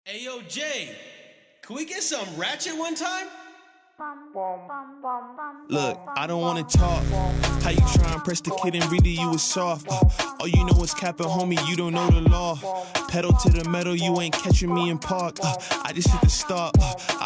Hey, yo, Jay, can we get some ratchet one time? Look, I don't wanna talk. How you try and press the kid and really you was soft. All you know is capping, homie, you don't know the law. Pedal to the metal, you ain't catching me in park. I just hit the stop.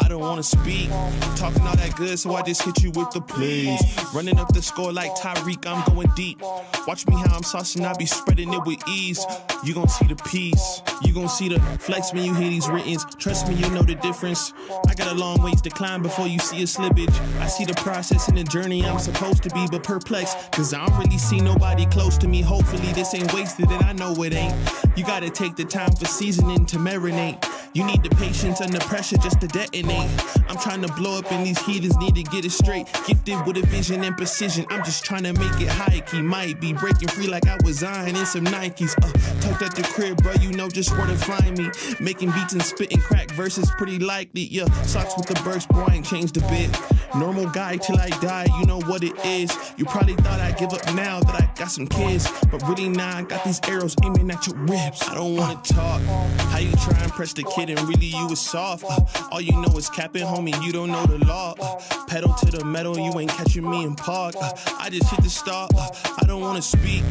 I don't wanna speak. Talking all that good, so I just hit you with the plays. Running up the score like Tyreek, I'm going deep. Watch me how I'm saucing, I be spreading it with ease. You gon' see the peace. You gon' see the flex when you hear these writtens. Trust me, you know the difference. I got a long ways to climb before you see a slippage. I see the process and the journey I'm supposed to be, but perplexed, cause I don't really see nobody close to me. Hopefully this ain't wasted and I know it ain't. You gotta take the time for seasoning to marinate. You need the patience under pressure just to detonate. I'm trying to blow up and these heathens need to get it straight. Gifted with a vision and precision, I'm just trying to make it high key. Might be breaking free like I was Zion in some Nikes. Tucked at the crib, bro, you know just where to find me. Making beats and spitting crack verses pretty likely. Yeah, socks with the burst, boy, I ain't changed a bit. Normal guy till I die, you know what it is. You probably thought I'd give up now that I got some kids, but really nah, I got these arrows aiming at your ribs. I don't wanna talk. How you try and press the kid and really you was soft. All you know is capping, homie, you don't know the law. Pedal to the metal, you ain't catching me in park. I just hit the stop. I don't wanna speak.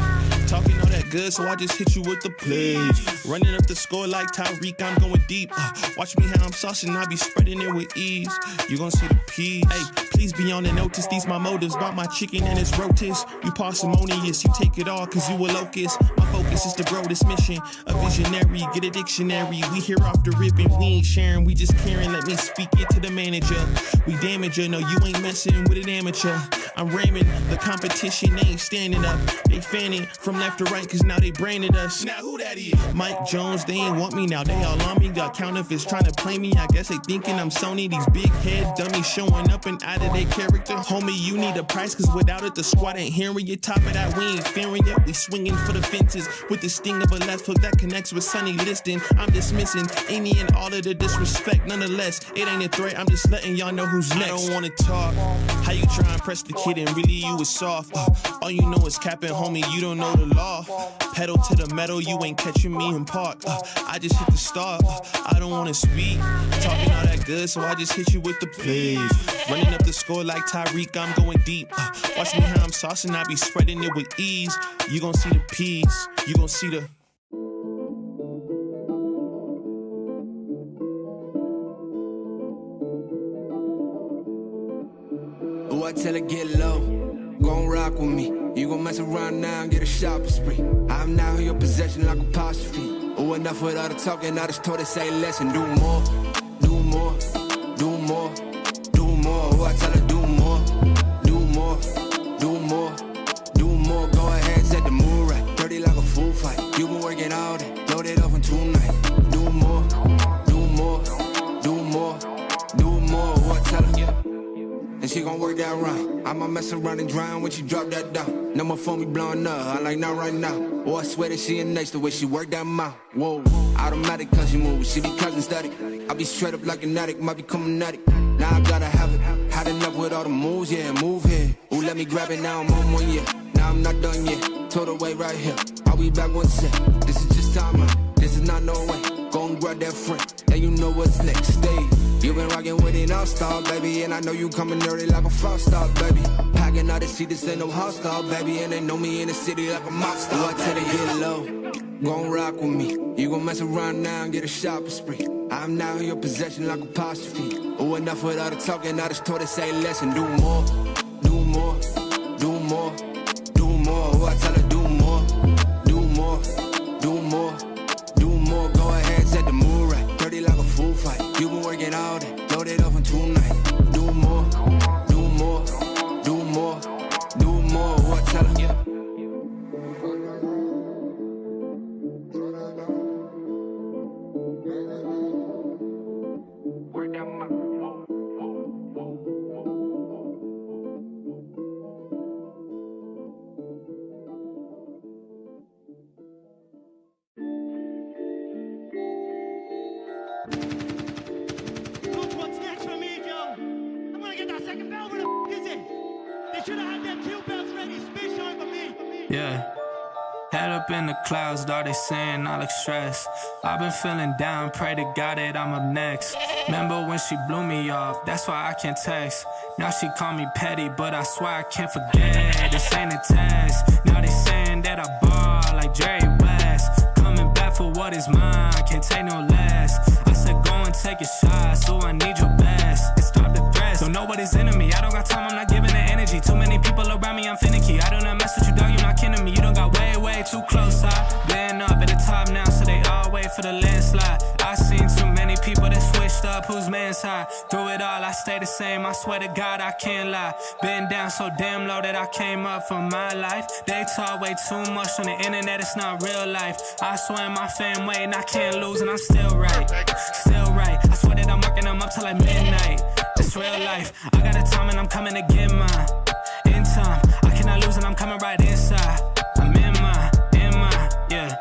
Talking all that good, so I just hit you with the plays. Running up the score like Tyreek, I'm going deep. Watch me how I'm saucing, I be spreading it with ease. You gon' see the peas. Hey, please be on the notice, these my motives. Bought my chicken and it's rotis. You parsimonious, you take it all cause you a locust. My focus is to grow this mission. A visionary, get a dictionary. We here off the rip and we ain't sharing, we just caring. Let me speak it to the manager. We damage her, no you ain't messing with an amateur. I'm ramming, the competition, they ain't standing up. They fanning from left to right cause now they branded us. Now who that is? Mike Jones, they ain't want me now, they all on me. Got counterfeits trying to play me, I guess they thinking I'm Sony. These big head dummies showing up and out of their character. Homie, you need a price cause without it the squad ain't hearing you. Top of that, we ain't fearing yet. We swinging for the fences with the sting of a left hook that connects with Sonny Liston. I'm dismissing any and all of the disrespect. Nonetheless, it ain't a threat, I'm just letting y'all know who's next. I don't wanna talk. How you try and press the kid and really you was soft. All you know is capping, homie, you don't know the law. Pedal to the metal, you ain't catching me in park. I just hit the start. I don't wanna speak. Talking all that good, so I just hit you with the plays. Running up the score like Tyreek, I'm going deep. Watch me how I'm saucing, I be spreading it with ease. You gon' see the peas, you gon' see the... Oh, I tell her get low, gon' rock with me. You gon' mess around now and get a shopping spree. I'm now in your possession like apostrophe. Oh, enough with all the talking, I just told her say less and do more. Do more, do more, do more. Oh, I tell her do more, do more, do more, do more. Go ahead, set the mood right, dirty like a fool fight. You been working all day, load it up in 2 nights. Do more, do more, do more, do more. Oh, I tell her, and she gon' work that round. I'ma mess around and drown when she drop that down. Now my phone be blowing up, I like not right now. Oh, I swear that she ain't next the way she work that mouth. Whoa, automatic cause she move, she be cousin static. I be straight up like an addict, might be coming at it. Now I gotta have it, had enough with all the moves, yeah, move here. Ooh, let me grab it now, I'm on 1 year. Now I'm not done yet, told her wait right here. I'll be back 1 sec, this is just time out, this is not no way. Go and grab that friend, and you know what's next stage. You been rockin' with an all-star, baby, and I know you coming early like a five-star, baby. Packing out the seat, this ain't no hostile, baby, and they know me in the city like a mob star. Oh, I tell her get low, gon' rock with me. You gon' mess around now and get a shopping spree. I'm now in your possession like apostrophe. Oh, enough with all the talking, I just told her say less and do more, do more, do more, do more. Oh, I tell her do more, do more, do more, do more. Go ahead, set the mood right, dirty like a fool fight. You been working all day, load it up in 2 nights. Do more, do more, do more, do more. Oh, I tell her, yeah. Yeah. Head up in the clouds, dog, they saying I look stressed. I've been feeling down, pray to God that I'm up next. Remember when she blew me off, that's why I can't text. Now she call me petty, but I swear I can't forget. This ain't a test, now they saying that I ball like Jerry West. Coming back for what is mine, can't take no less. I said go and take a shot, so I need your best. And stop the threats, don't know what is in me. I don't got time, I'm not giving the energy. Too many people around me, I'm finicky. I do not mess with you, dog, you're not kidding me. You don't got way too close. I've been up at the top now, so they all wait for the landslide. I seen too many people that switched up, whose man's high. Through it all, I stay the same, I swear to God, I can't lie. Been down so damn low that I came up for my life. They talk way too much on the internet, it's not real life. I swear my fam waiting, I can't lose, and I'm still right. Still right, I swear that I'm working them up till like midnight. It's real life, I got a time and I'm coming to get mine. In time, I cannot lose and I'm coming right inside. I'm in my, yeah.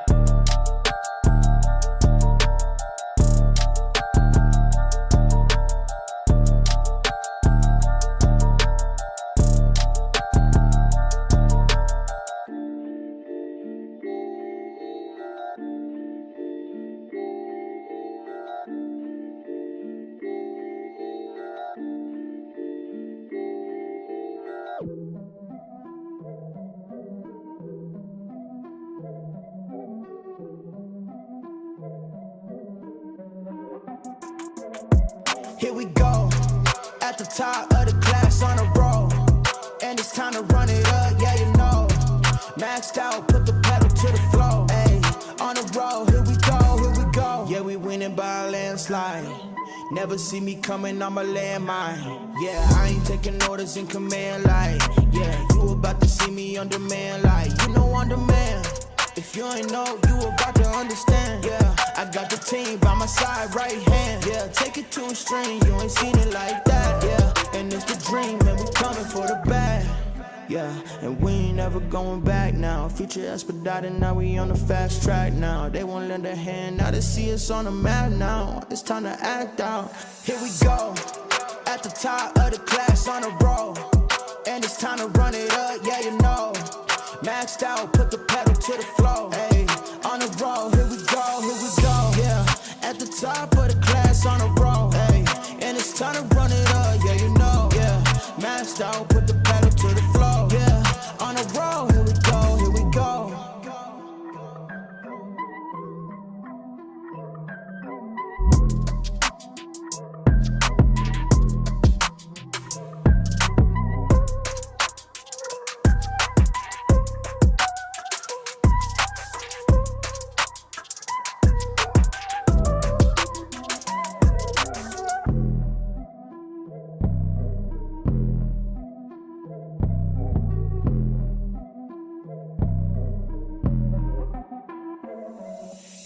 Here we go, at the top of the class on a roll. And it's time to run it up, yeah you know. Maxed out, put the pedal to the floor. Ayy, on the road, here we go. Yeah, we winning by a landslide. Never see me coming, I'm a landmine. Yeah, I ain't taking orders in command like. Yeah, you about to see me on demand like. You know on demand. If you ain't know, you about to understand. Yeah, I got the team by my side, right hand. Yeah, take it to a string, you ain't seen it like that. Yeah, and it's the dream, man, we coming for the bag. Yeah, and we ain't never going back now. Future expedited, now we on the fast track now. They won't lend a hand, now they see us on the map now. It's time to act out. Here we go, at the top of the class on a roll. And it's time to run it up, yeah you know. Maxed out, put the pedal to the floor. Ayy, on the road, here we go. Yeah, at the top of the class on a roll. Ayy, and it's time to run it up, yeah you know. Yeah, maxed out, put the pedal to the floor. Yeah, on the road, here we go.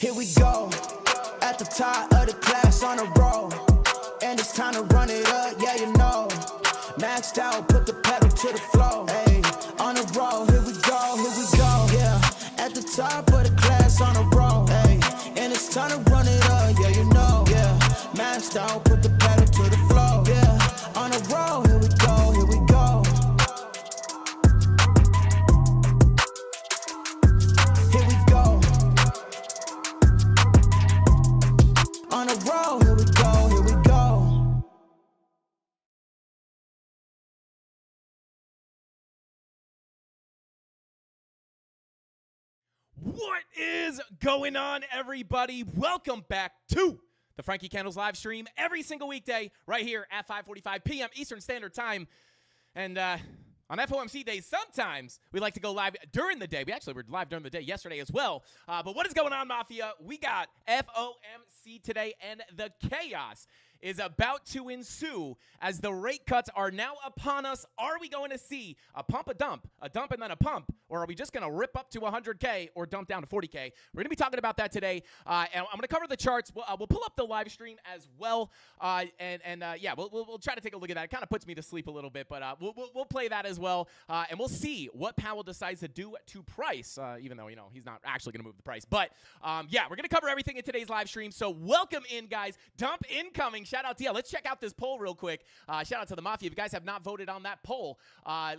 Here we go, at the top of the class on a roll. And it's time to run it up, yeah you know. Maxed out, put the pedal to the floor. Ayy, on the road, here we go. Yeah, at the top of the class on a roll. Ayy, and it's time to run it up, yeah you know. Yeah, maxed out, put the pedal to the floor. Yeah, on the road, here we go. On the road, here we go. What is going on, everybody? Welcome back to the Frankie Candles live stream every single weekday right here at 5:45 p.m. Eastern Standard Time. And on FOMC days, sometimes we like to go live during the day. We actually were live during the day yesterday as well. But what is going on, Mafia? We got FOMC today, and the chaos is about to ensue as the rate cuts are now upon us. Are we going to see a pump, a dump and then a pump, or are we just going to rip up to 100K or dump down to 40K? We're going to be talking about that today, and I'm going to cover the charts. We'll pull up the live stream as well, yeah, we'll try to take a look at that. It kind of puts me to sleep a little bit, but we'll play that as well, and we'll see what Powell decides to do to price, even though, you know, he's not actually going to move the price. But, yeah, we're going to cover everything in today's live stream, so welcome in, guys. Dump incoming. Shout out to you. Let's check out this poll real quick. Shout out to the Mafia. If you guys have not voted on that poll,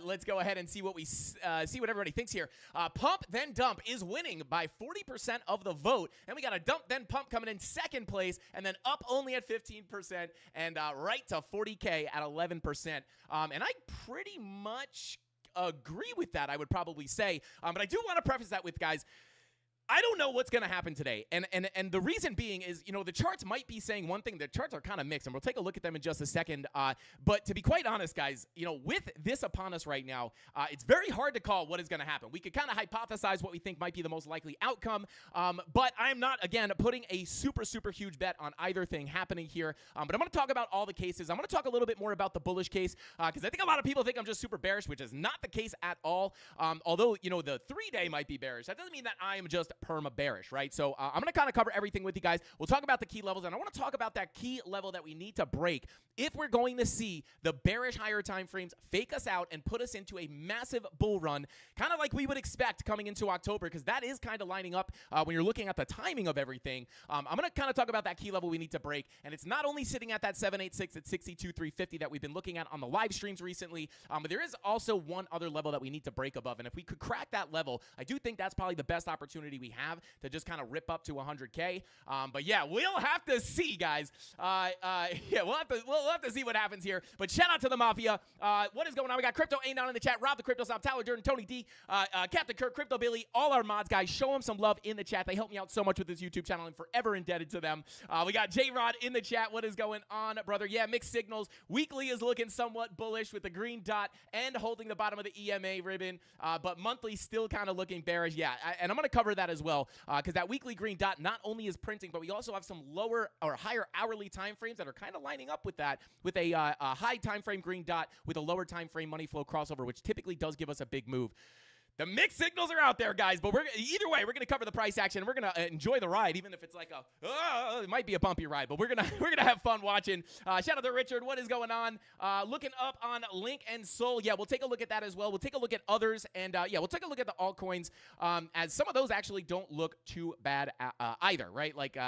let's go ahead and see what see what everybody thinks here. Pump then dump is winning by 40% of the vote, and we got a dump then pump coming in second place, and then up only at 15%, and right to 40K at 11%. And I pretty much agree with that, I would probably say. But I do want to preface that with, guys, I don't know what's going to happen today. And the reason being is, you know, the charts might be saying one thing. The charts are kind of mixed, and we'll take a look at them in just a second. But to be quite honest, guys, you know, with this upon us right now, it's very hard to call what is going to happen. We could kind of hypothesize what we think might be the most likely outcome. But I'm not, again, putting a super, super huge bet on either thing happening here. But I'm going to talk about all the cases. I'm going to talk a little bit more about the bullish case, because I think a lot of people think I'm just super bearish, which is not the case at all. Although, you know, the 3-day might be bearish. That doesn't mean that I am just perma bearish, right? So I'm going to kind of cover everything with you guys. We'll talk about the key levels, and I want to talk about that key level that we need to break if we're going to see the bearish higher time frames fake us out and put us into a massive bull run, kind of like we would expect coming into October, because that is kind of lining up when you're looking at the timing of everything. I'm going to kind of talk about that key level we need to break, and it's not only sitting at that 786 at 62,350 that we've been looking at on the live streams recently, but there is also one other level that we need to break above, and if we could crack that level, I do think that's probably the best opportunity we have to just kind of rip up to 100K. But yeah, we'll have to see, guys. Yeah, we'll have to see what happens here. But shout out to the Mafia. What is going on? We got Crypto A down in the chat, Rob the Crypto Stop, Tyler Durden, Tony D, Captain Kirk, Crypto Billy, all our mods, guys. Show them some love in the chat. They help me out so much with this YouTube channel. I'm forever indebted to them. We got J-Rod in the chat. What is going on, brother? Yeah, mixed signals. Weekly is looking somewhat bullish with the green dot and holding the bottom of the EMA ribbon, but monthly still kind of looking bearish. Yeah, and I'm going to cover that as well, because that weekly green dot not only is printing, but we also have some lower or higher hourly time frames that are kind of lining up with that, with a high time frame green dot with a lower time frame money flow crossover, which typically does give us a big move. The mixed signals are out there, guys, but either way, we're going to cover the price action. We're going to enjoy the ride, even if it's like it might be a bumpy ride, but we're going to have fun watching. Shout out to Richard. What is going on? Looking up on Link and Sol. Yeah, we'll take a look at that as well. We'll take a look at others, and yeah, we'll take a look at the altcoins, as some of those actually don't look too bad either, right? Like,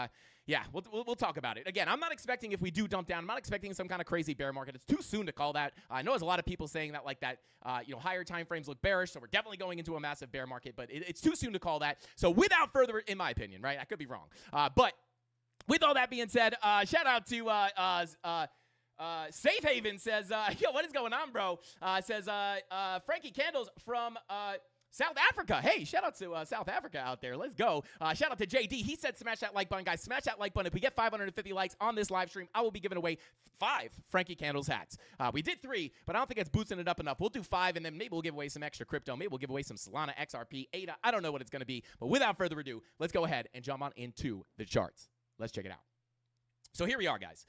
yeah, we'll talk about it. Again, I'm not expecting, if we do dump down, I'm not expecting some kind of crazy bear market. It's too soon to call that. I know there's a lot of people saying that, like, that, you know, higher time frames look bearish, so we're definitely going into a massive bear market, but it's too soon to call that. So without further, in my opinion, right, I could be wrong. But with all that being said, shout out to Safe Haven says, yo, what is going on, bro? Says Frankie Candles from South Africa. Hey, shout out to South Africa out there. Let's go. Shout out to JD. He said smash that like button. Guys, smash that like button. If we get 550 likes on this live stream, I will be giving away 5 Frankie Candles hats. We did 3, but I don't think it's boosting it up enough. We'll do 5, and then maybe we'll give away some extra crypto. Maybe we'll give away some Solana, XRP, ADA. I don't know what it's going to be. But without further ado, let's go ahead and jump on into the charts. Let's check it out. So here we are, guys.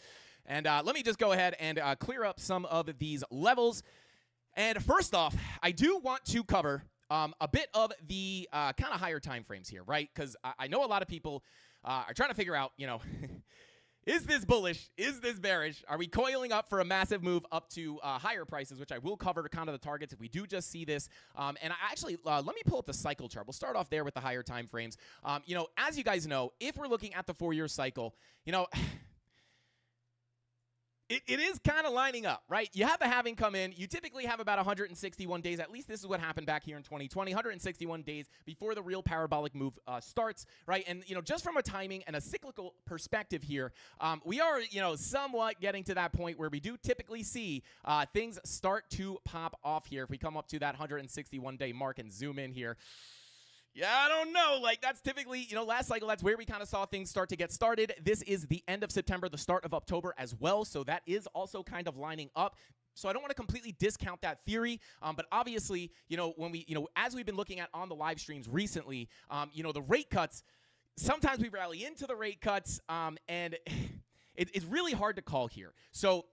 And let me just go ahead and clear up some of these levels. And first off, I do want to cover a bit of the kind of higher time frames here, right? Because I know a lot of people are trying to figure out, you know, is this bullish? Is this bearish? Are we coiling up for a massive move up to higher prices, which I will cover kind of the targets if we do just see this. And I actually, let me pull up the cycle chart. We'll start off there with the higher time frames. You know, as you guys know, if we're looking at the 4-year cycle, you know, It is kind of lining up, right? You have the halving come in. You typically have about 161 days. At least this is what happened back here in 2020. 161 days before the real parabolic move starts, right? And, you know, just from a timing and a cyclical perspective here, we are, you know, somewhat getting to that point where we do typically see things start to pop off here. If we come up to that 161-day mark and zoom in here, yeah, I don't know. Like, that's typically, you know, last cycle, that's where we kind of saw things start to get started. This is the end of September, the start of October as well. So that is also kind of lining up. So I don't want to completely discount that theory. But obviously, you know, when we, you know, as we've been looking at on the live streams recently, you know, the rate cuts, sometimes we rally into the rate cuts, and it's really hard to call here. So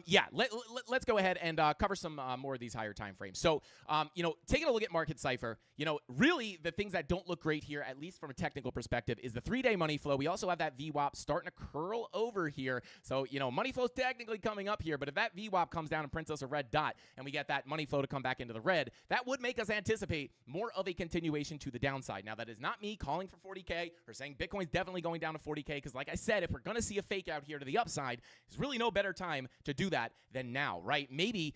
Yeah, let's go ahead and cover some more of these higher time frames. So, taking a look at Market Cipher, really the things that don't look great here, at least from a technical perspective, is the 3-day money flow. We also have that VWAP starting to curl over here. So, money flow's technically coming up here, but if that VWAP comes down and prints us a red dot and we get that money flow to come back into the red, that would make us anticipate more of a continuation to the downside. Now, that is not me calling for 40K or saying Bitcoin's definitely going down to 40K, because like I said, if we're going to see a fake out here to the upside, there's really no better time to do that than now, right? Maybe,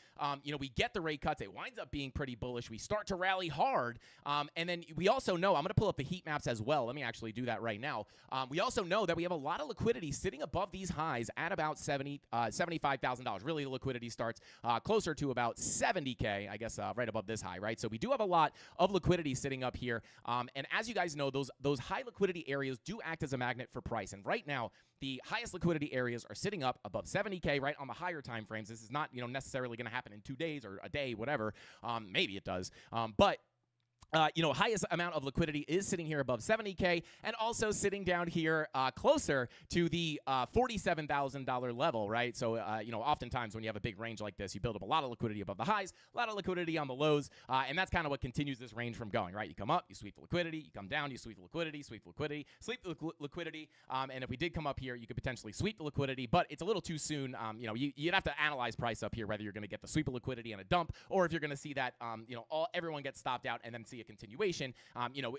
we get the rate cuts. It winds up being pretty bullish. We start to rally hard. And then we also know, I'm going to pull up the heat maps as well. Let me actually do that right now. We also know that we have a lot of liquidity sitting above these highs at about $75,000. Really, the liquidity starts closer to about 70K, I guess, right above this high, right? So we do have a lot of liquidity sitting up here. And as you guys know, those high liquidity areas do act as a magnet for price. And right now, the highest liquidity areas are sitting up above 70K, right, on the higher time frames. This is not, necessarily going to happen in 2 days or a day, whatever. Maybe it does. But highest amount of liquidity is sitting here above 70K, and also sitting down here closer to the $47,000 level, right? So, oftentimes when you have a big range like this, you build up a lot of liquidity above the highs, a lot of liquidity on the lows, and that's kind of what continues this range from going, right? You come up, you sweep the liquidity, you come down, you sweep the liquidity, sweep the liquidity, sweep the liquidity, and if we did come up here, you could potentially sweep the liquidity, but it's a little too soon. You'd have to analyze price up here, whether you're going to get the sweep of liquidity and a dump, or if you're going to see that, everyone gets stopped out and then see a continuation.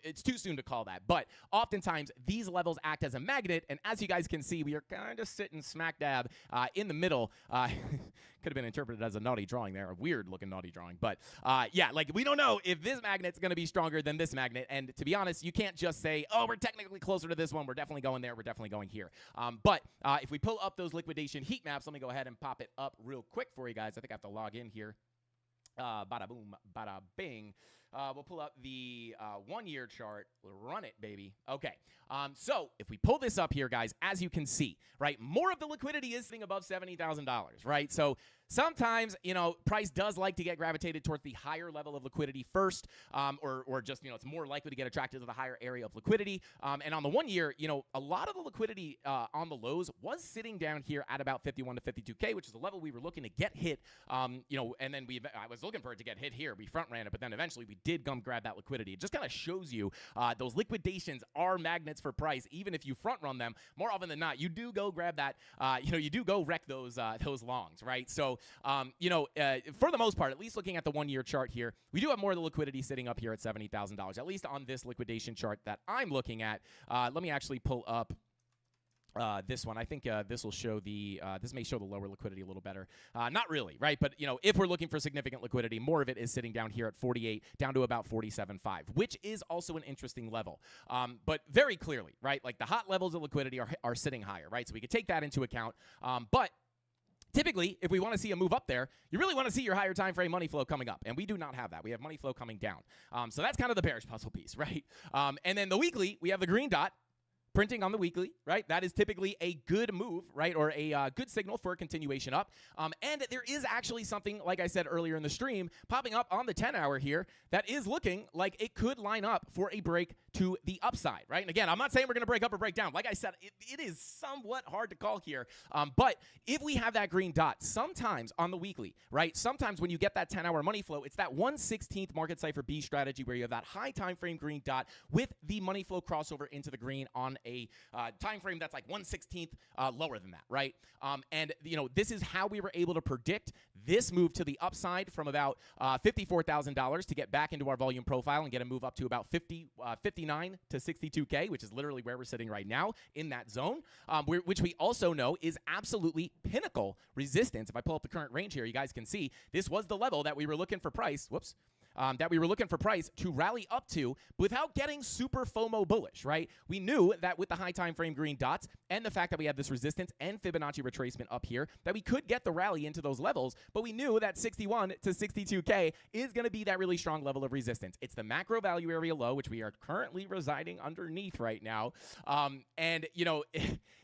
It's too soon to call that. But oftentimes, these levels act as a magnet, and as you guys can see, we are kind of sitting smack dab in the middle. Could have been interpreted as a naughty drawing there, a weird-looking naughty drawing. But, we don't know if this magnet's going to be stronger than this magnet. And to be honest, you can't just say, oh, we're technically closer to this one. We're definitely going there. We're definitely going here. But if we pull up those liquidation heat maps, let me go ahead and pop it up real quick for you guys. I think I have to log in here. Bada boom, bada bing. We'll pull up the 1-year chart. We'll run it, baby. Okay. So if we pull this up here, guys, as you can see, right, more of the liquidity is sitting above $70,000, right? So sometimes, price does like to get gravitated towards the higher level of liquidity first, or just, it's more likely to get attracted to the higher area of liquidity. And on the 1 year, a lot of the liquidity on the lows was sitting down here at about 51 to 52K, which is a level we were looking to get hit, and then I was looking for it to get hit here. We front ran it, but then eventually we did come grab that liquidity. It just kind of shows you those liquidations are magnets for price. Even if you front run them, more often than not, you do go grab that, you do go wreck those longs, right? So, for the most part, at least looking at the 1 year chart here, we do have more of the liquidity sitting up here at $70,000, at least on this liquidation chart that I'm looking at. Let me actually pull up this one. I think this will show this may show the lower liquidity a little better. Not really, right? But, if we're looking for significant liquidity, more of it is sitting down here at 48, down to about 47.5, which is also an interesting level. But very clearly, right? Like the hot levels of liquidity are sitting higher, right? So we could take that into account. But typically, if we want to see a move up there, you really want to see your higher time frame money flow coming up, and we do not have that. We have money flow coming down. So that's kind of the bearish puzzle piece, right? And then the weekly, we have the green dot printing on the weekly, right? That is typically a good move, right? Or a good signal for a continuation up. And there is actually something, like I said earlier in the stream, popping up on the 10-hour here that is looking like it could line up for a break to the upside, right? And again, I'm not saying we're going to break up or break down. Like I said, it is somewhat hard to call here. But if we have that green dot, sometimes on the weekly, right? Sometimes when you get that 10-hour money flow, it's that 1/16th Market Cipher B strategy where you have that high time frame green dot with the money flow crossover into the green on a time frame that's like 1/16th lower than that, right? And this is how we were able to predict this move to the upside from about $54,000 to get back into our volume profile and get a move up to about 59 to 62K, which is literally where we're sitting right now in that zone, which we also know is absolutely pinnacle resistance. If I pull up the current range here, you guys can see this was the level that we were looking for price. Whoops. That we were looking for price to rally up to without getting super FOMO bullish, right? We knew that with the high time frame green dots and the fact that we had this resistance and Fibonacci retracement up here, that we could get the rally into those levels, but we knew that 61 to 62K is going to be that really strong level of resistance. It's the macro value area low, which we are currently residing underneath right now. And,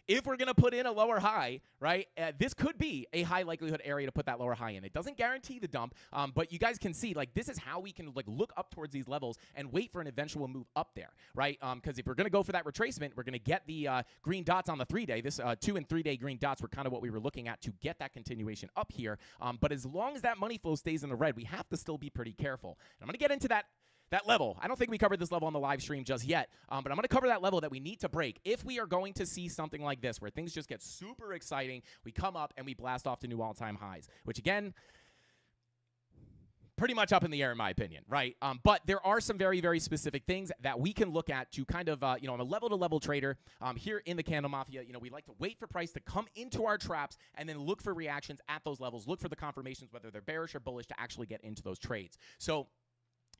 if we're going to put in a lower high, right, this could be a high likelihood area to put that lower high in. It doesn't guarantee the dump, but you guys can see, like, this is how how we can like look up towards these levels and wait for an eventual move up there, right? Because if we're going to go for that retracement, we're going to get the green dots on the 3-day. This 2 and 3-day green dots were kind of what we were looking at to get that continuation up here. But as long as that money flow stays in the red, we have to still be pretty careful. And I'm going to get into that level. I don't think we covered this level on the live stream just yet, but I'm going to cover that level that we need to break if we are going to see something like this where things just get super exciting. We come up and we blast off to new all-time highs, which again, pretty much up in the air in my opinion, right? But there are some very, very specific things that we can look at to kind of, I'm a level-to-level trader here in the Candle Mafia. We like to wait for price to come into our traps and then look for reactions at those levels, look for the confirmations, whether they're bearish or bullish, to actually get into those trades. So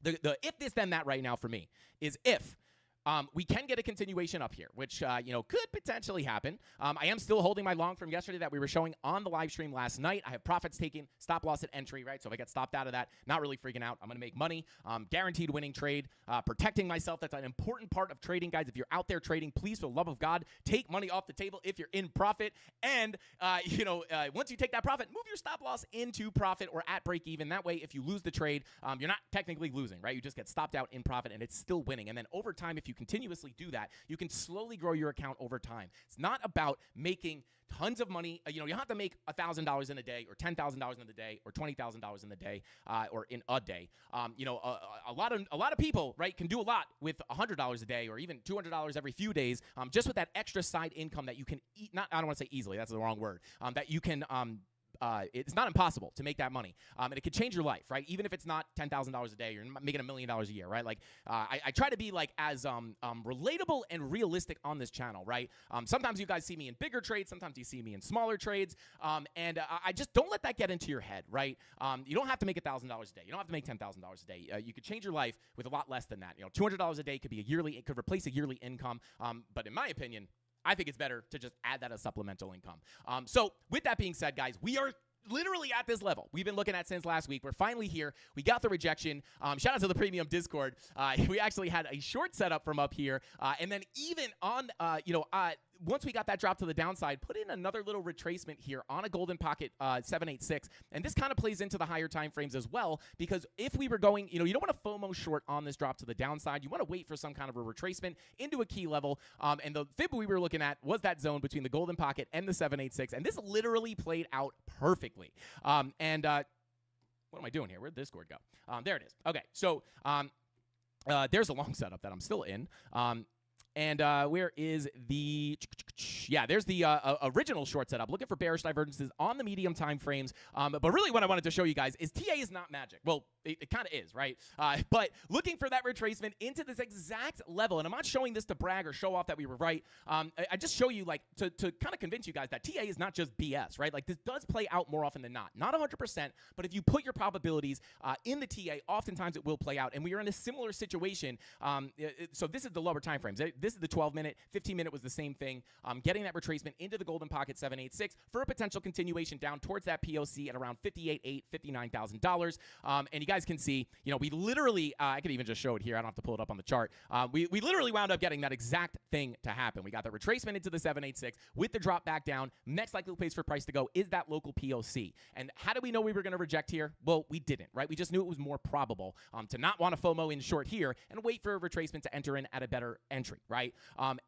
the if this then that right now for me is if we can get a continuation up here, which, could potentially happen. I am still holding my long from yesterday that we were showing on the live stream last night. I have profits taken, stop loss at entry, right? So if I get stopped out of that, not really freaking out. I'm going to make money. Guaranteed winning trade, protecting myself. That's an important part of trading, guys. If you're out there trading, please, for the love of God, take money off the table if you're in profit. And, once you take that profit, move your stop loss into profit or at break even. That way, if you lose the trade, you're not technically losing, right? You just get stopped out in profit and it's still winning. And then over time, if you continuously do that, you can slowly grow your account over time. It's not about making tons of money. You don't have to make $1,000 in a day or $10,000 in a day or $20,000 in a day or in a day. A lot of people, right, can do a lot with $100 a day or even $200 every few days, just with that extra side income that you can eat. I don't want to say easily. That's the wrong word. That you can. It's not impossible to make that money, and it could change your life, right? Even if it's not $10,000 a day, you're making $1 million a year, right? Like, I try to be like as relatable and realistic on this channel, right? Sometimes you guys see me in bigger trades, sometimes you see me in smaller trades, and I just don't let that get into your head, right? You don't have to make $1,000 a day. You don't have to make $10,000 a day. You could change your life with a lot less than that. $200 a day could be it could replace a yearly income, but in my opinion, I think it's better to just add that as supplemental income. So with that being said, guys, we are literally at this level we've been looking at since last week. We're finally here. We got the rejection. Shout out to the premium Discord. We actually had a short setup from up here. And then even on, once we got that drop to the downside, put in another little retracement here on a golden pocket 786. And this kind of plays into the higher time frames as well, because if we were going, you don't want to FOMO short on this drop to the downside. You want to wait for some kind of a retracement into a key level. And the fib we were looking at was that zone between the golden pocket and the 786. And this literally played out perfectly. What am I doing here? Where'd Discord go? There it is. Okay, so there's a long setup that I'm still in. And where is the, yeah, there's the original short setup. Looking for bearish divergences on the medium time frames. But really what I wanted to show you guys is TA is not magic. Well, it kind of is, right? But looking for that retracement into this exact level. And I'm not showing this to brag or show off that we were right. I just show you, like, to kind of convince you guys that TA is not just BS, right? Like, this does play out more often than not. Not 100%, but if you put your probabilities in the TA, oftentimes it will play out. And we are in a similar situation. So this is the lower time frames. This is the 12-minute. 15-minute was the same thing. Getting that retracement into the golden pocket 786 for a potential continuation down towards that POC at around $58,800, $59,000. And you guys can see, we literally, I could even just show it here. I don't have to pull it up on the chart. We literally wound up getting that exact thing to happen. We got the retracement into the 786 with the drop back down. Next likely place for price to go is that local POC. And how do we know we were going to reject here? Well, we didn't, right? We just knew it was more probable to not want to FOMO in short here and wait for a retracement to enter in at a better entry, right?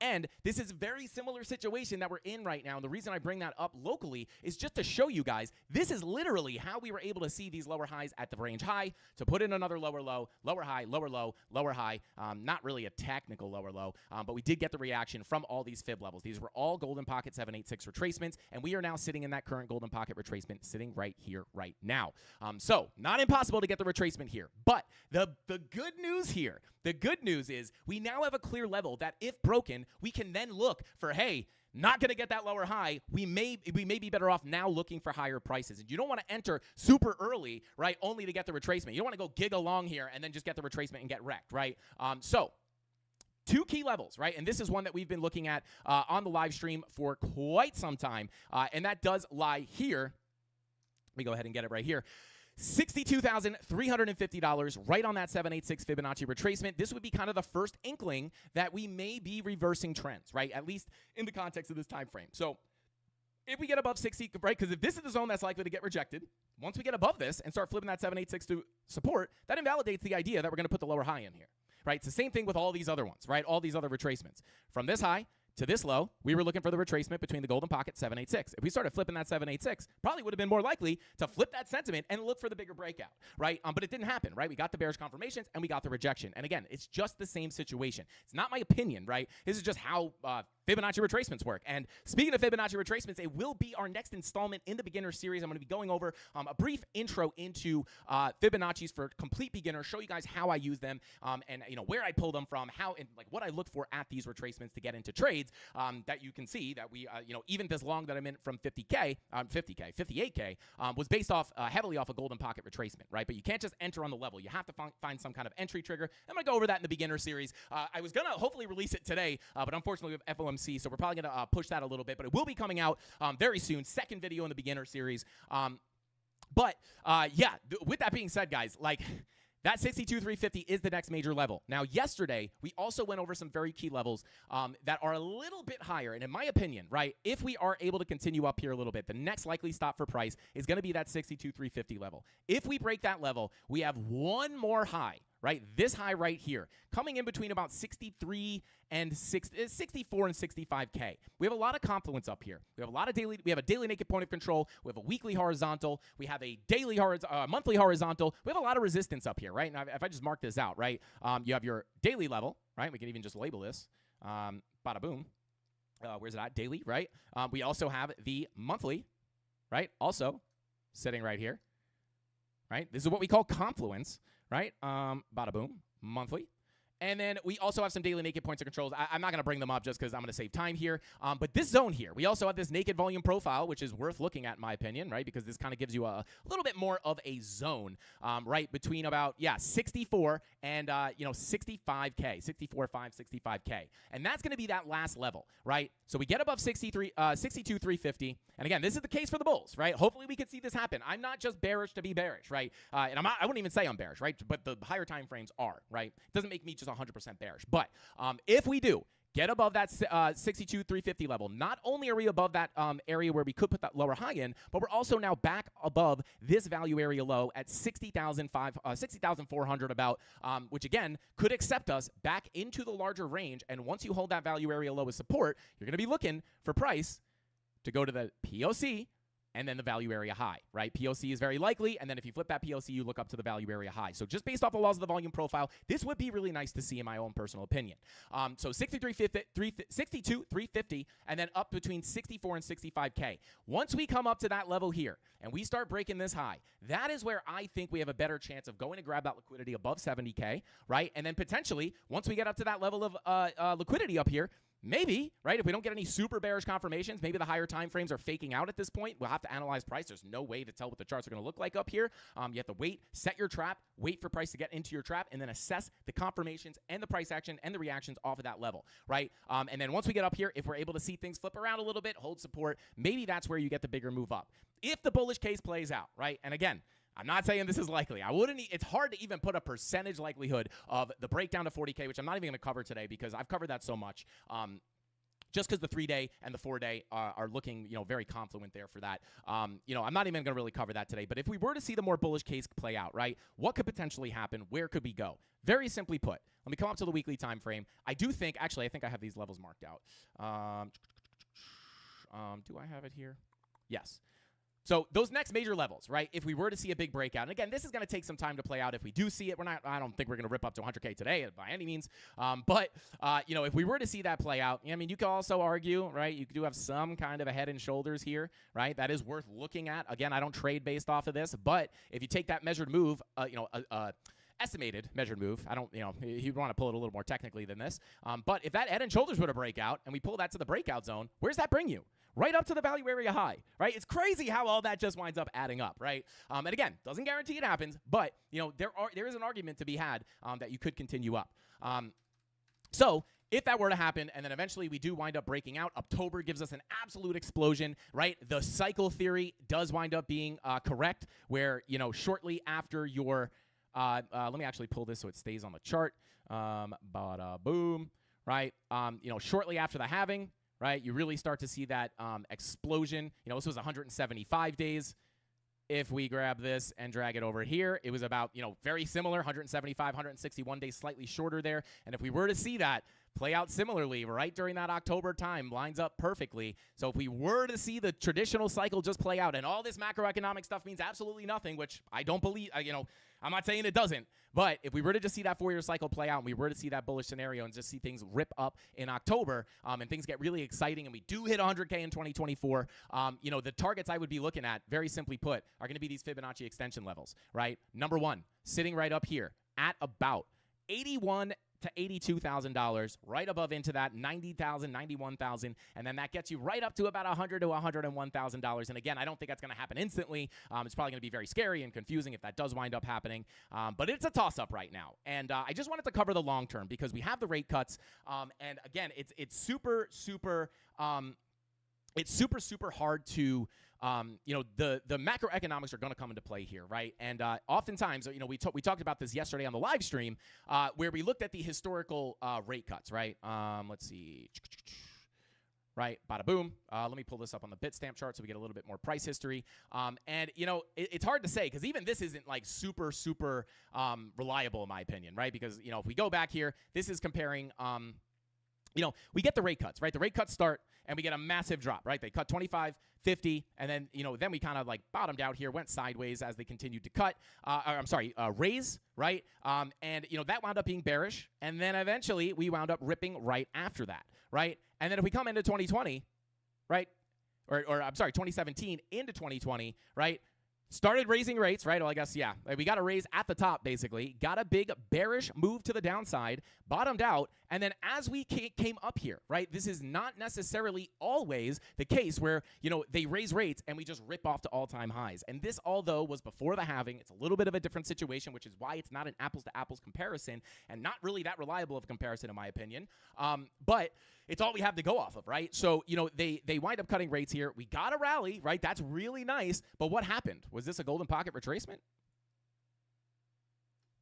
And this is a very similar situation that we're in right now. And the reason I bring that up locally is just to show you guys, this is literally how we were able to see these lower highs at the range high, to put in another lower low, lower high, lower low, lower high. Not really a technical lower low, but we did get the reaction from all these fib levels. These were all golden pocket 786 retracements, and we are now sitting in that current golden pocket retracement, sitting right here, right now. So not impossible to get the retracement here, but the good news here, the good news is we now have a clear level that if broken, we can then look for, hey, not going to get that lower high. We may be better off now looking for higher prices. And you don't want to enter super early, right, only to get the retracement. You don't want to go gig along here and then just get the retracement and get wrecked, right? So two key levels, right? And this is one that we've been looking at on the live stream for quite some time. And that does lie here. Let me go ahead and get it right here. $62,350 right on that 786 Fibonacci retracement. This would be kind of the first inkling that we may be reversing trends, right? At least in the context of this time frame. So if we get above 60, right, because if this is the zone that's likely to get rejected, once we get above this and start flipping that 786 to support, that invalidates the idea that we're going to put the lower high in here, right? It's the same thing with all these other ones, right? All these other retracements. From this high to this low, we were looking for the retracement between the golden pocket 786. If we started flipping that 786, probably would have been more likely to flip that sentiment and look for the bigger breakout, right? But it didn't happen, right? We got the bearish confirmations and we got the rejection. And again, it's just the same situation. It's not my opinion, right? This is just how Fibonacci retracements work. And speaking of Fibonacci retracements, it will be our next installment in the beginner series. I'm going to be going over a brief intro into Fibonacci's for complete beginners, show you guys how I use them, and where I pull them from, how and like what I look for at these retracements to get into trades. That you can see that we, even this long that I'm in from 58K, was based off heavily off a golden pocket retracement, right? But you can't just enter on the level. You have to find some kind of entry trigger. I'm going to go over that in the beginner series. I was going to hopefully release it today, but unfortunately we have FOMC, so we're probably going to push that a little bit, but it will be coming out very soon. Second video in the beginner series. With that being said, guys, like, that 62,350 is the next major level. Now, yesterday, we also went over some very key levels that are a little bit higher. And in my opinion, right, if we are able to continue up here a little bit, the next likely stop for price is going to be that 62,350 level. If we break that level, we have one more high, right? This high right here, coming in between about 64 and 65K. We have a lot of confluence up here. We have a daily naked point of control. We have a weekly horizontal. We have a monthly horizontal. We have a lot of resistance up here, right? Now, if I just mark this out, right, you have your daily level, right? We can even just label this, bada boom. Where's it at? Daily, right? We also have the monthly, right? Also sitting right here, right? This is what we call confluence, right? Bada boom, monthly. And then we also have some daily naked points of controls. I'm not going to bring them up just because I'm going to save time here. But this zone here, we also have this naked volume profile, which is worth looking at in my opinion, right? Because this kind of gives you a little bit more of a zone, right? Between about, 64 and, 65K, 64.5, 65K. And that's going to be that last level, right? So we get above 62,350. And again, this is the case for the bulls, right? Hopefully we could see this happen. I'm not just bearish to be bearish, right? And I wouldn't even say I'm bearish, right? But the higher time frames are, right? It doesn't make me just 100% bearish. But if we do get above that 62,350 level, not only are we above that area where we could put that lower high in, but we're also now back above this value area low at 60,400 about, which again could accept us back into the larger range. And once you hold that value area low as support, you're going to be looking for price to go to the POC and then the value area high, right? POC is very likely, and then if you flip that POC, you look up to the value area high. So just based off the laws of the volume profile, this would be really nice to see in my own personal opinion. So 62,350, and then up between 64 and 65K. Once we come up to that level here, and we start breaking this high, that is where I think we have a better chance of going to grab that liquidity above 70K, right? And then potentially, once we get up to that level of liquidity up here, maybe, right, if we don't get any super bearish confirmations, maybe the higher time frames are faking out at this point. We'll have to analyze price. There's no way to tell what the charts are going to look like up here. You have to wait, set your trap, wait for price to get into your trap, and then assess the confirmations and the price action and the reactions off of that level, right? And then once we get up here, if we're able to see things flip around a little bit, hold support, maybe that's where you get the bigger move up. If the bullish case plays out, right, and again, I'm not saying this is likely. It's hard to even put a percentage likelihood of the breakdown to 40K, which I'm not even going to cover today because I've covered that so much. Just because the 3-day and the 4-day are looking, very confluent there for that. I'm not even going to really cover that today. But if we were to see the more bullish case play out, right, what could potentially happen? Where could we go? Very simply put, let me come up to the weekly time frame. I think I have these levels marked out. Do I have it here? Yes. So those next major levels, right, if we were to see a big breakout, and again, this is going to take some time to play out if we do see it. I don't think we're going to rip up to 100K today by any means. But if we were to see that play out, I mean, you could also argue, right, you do have some kind of a head and shoulders here, right, that is worth looking at. Again, I don't trade based off of this, but if you take that measured move, estimated measured move. I don't, you'd want to pull it a little more technically than this. But if that head and shoulders were to break out and we pull that to the breakout zone, where's that bring you? Right up to the value area high, right? It's crazy how all that just winds up adding up, right? And again, doesn't guarantee it happens, but there is an argument to be had that you could continue up. So if that were to happen, and then eventually we do wind up breaking out, October gives us an absolute explosion, right? The cycle theory does wind up being correct, where shortly after your let me actually pull this so it stays on the chart. Bada boom, right? Shortly after the halving, right? You really start to see that explosion. You know, this was 175 days. If we grab this and drag it over here, it was about, you know, very similar, 175, 161 days, slightly shorter there. And if we were to see that play out similarly right during that October time, lines up perfectly. So if we were to see the traditional cycle just play out and all this macroeconomic stuff means absolutely nothing, which I don't believe, you know, I'm not saying it doesn't, but if we were to just see that 4-year cycle play out and we were to see that bullish scenario and just see things rip up in October and things get really exciting and we do hit 100K in 2024, you know, the targets I would be looking at, very simply put, are going to be these Fibonacci extension levels, right? Number one, sitting right up here at about $81,000 to $82,000, right above into that $90,000, $91,000, and then that gets you right up to about $100,000 to $101,000. And again, I don't think that's going to happen instantly. It's probably going to be very scary and confusing if that does wind up happening. But it's a toss-up right now. And I just wanted to cover the long term because we have the rate cuts. And again, it's super hard to. You know, the macroeconomics are going to come into play here, right? And oftentimes, you know, we talked about this yesterday on the live stream where we looked at the historical rate cuts, right? Let's see. Right, bada boom. Let me pull this up on the Bitstamp chart so we get a little bit more price history. And, you know, it's hard to say because even this isn't like super reliable in my opinion, right? Because, you know, if we go back here, this is comparing you know, we get the rate cuts, right? The rate cuts start and we get a massive drop, right? They cut 25, 50, and then, you know, then we kind of like bottomed out here, went sideways as they continued to cut, raise, right? And, you know, that wound up being bearish. And then eventually we wound up ripping right after that, right? And then if we come into 2020, right? Or I'm sorry, 2017 into 2020, right? Started raising rates, right? Well, I guess, yeah. We got a raise at the top, basically. Got a big bearish move to the downside, bottomed out, and then as we came up here, right? This is not necessarily always the case where, you know, they raise rates and we just rip off to all-time highs. And this, although was before the halving, it's a little bit of a different situation, which is why it's not an apples-to-apples comparison and not really that reliable of a comparison, in my opinion. But it's all we have to go off of, right? So, you know, they wind up cutting rates here. We got a rally, right? That's really nice. But what happened? Was this a golden pocket retracement?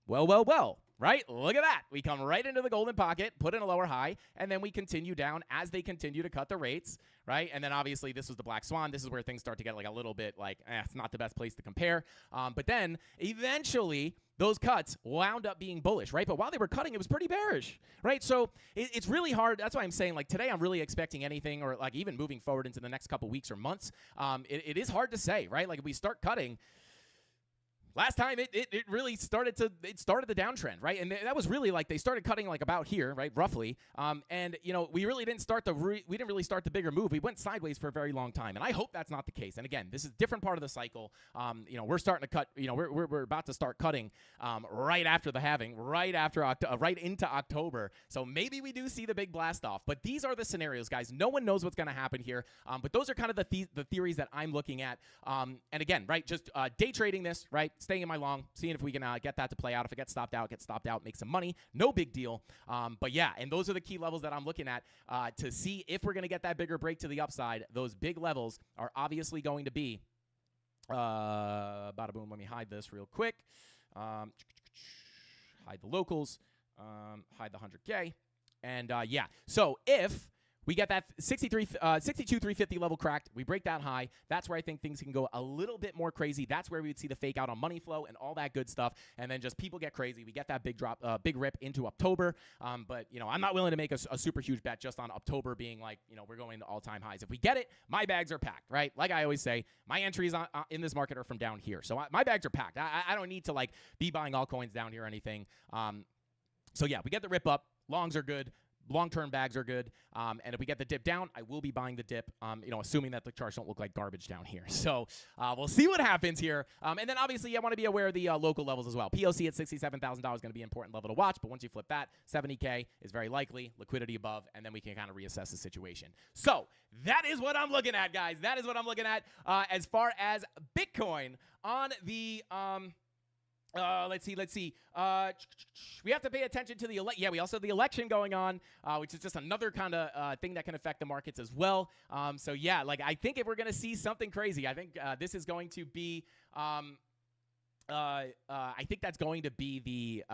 Well, right? Look at that. We come right into the golden pocket, put in a lower high, and then we continue down as they continue to cut the rates, right? And then obviously this was the black swan. This is where things start to get like a little bit like, it's not the best place to compare. But then eventually those cuts wound up being bullish, right? But while they were cutting, it was pretty bearish, right? So it's really hard. That's why I'm saying, like, today I'm really expecting anything or, like, even moving forward into the next couple weeks or months. It is hard to say, right? Like, if we start cutting, last time it really started the downtrend, right? And that was really like they started cutting like about here, right, roughly. And you know, we didn't really start the bigger move. We went sideways for a very long time, and I hope that's not the case. And again, this is a different part of the cycle. You know, we're starting to cut. You know, we're about to start cutting right after the halving, right into October. So maybe we do see the big blast off. But these are the scenarios, guys. No one knows what's going to happen here. But those are kind of the theories that I'm looking at. And again, right, just day trading this, right. Staying in my long, seeing if we can get that to play out. If it gets stopped out, make some money. No big deal. But yeah, and those are the key levels that I'm looking at to see if we're going to get that bigger break to the upside. Those big levels are obviously going to be, bada boom, let me hide this real quick. Hide the locals, hide the 100K. And yeah, so if we get that 62,350 level cracked, we break that high. That's where I think things can go a little bit more crazy. That's where we would see the fake out on money flow and all that good stuff. And then just people get crazy. We get that big drop, big rip into October. But, you know, I'm not willing to make a super huge bet just on October being like, you know, we're going to all-time highs. If we get it, my bags are packed, right? Like I always say, my entries in this market are from down here. So my bags are packed. I don't need to, like, be buying altcoins down here or anything. So, yeah, we get the rip up. Longs are good. Long-term bags are good, and if we get the dip down, I will be buying the dip, you know, assuming that the charts don't look like garbage down here. So we'll see what happens here. And then obviously I want to be aware of the local levels as well. POC at $67,000 is going to be an important level to watch, but once you flip that, 70K is very likely, liquidity above, and then we can kind of reassess the situation. So that is what I'm looking at, guys. That is what I'm looking at as far as Bitcoin on the let's see. We have to pay attention to the election. Yeah, we also have the election going on, which is just another kind of thing that can affect the markets as well. So yeah, like I think if we're going to see something crazy, I think this is going to be I think that's going to be the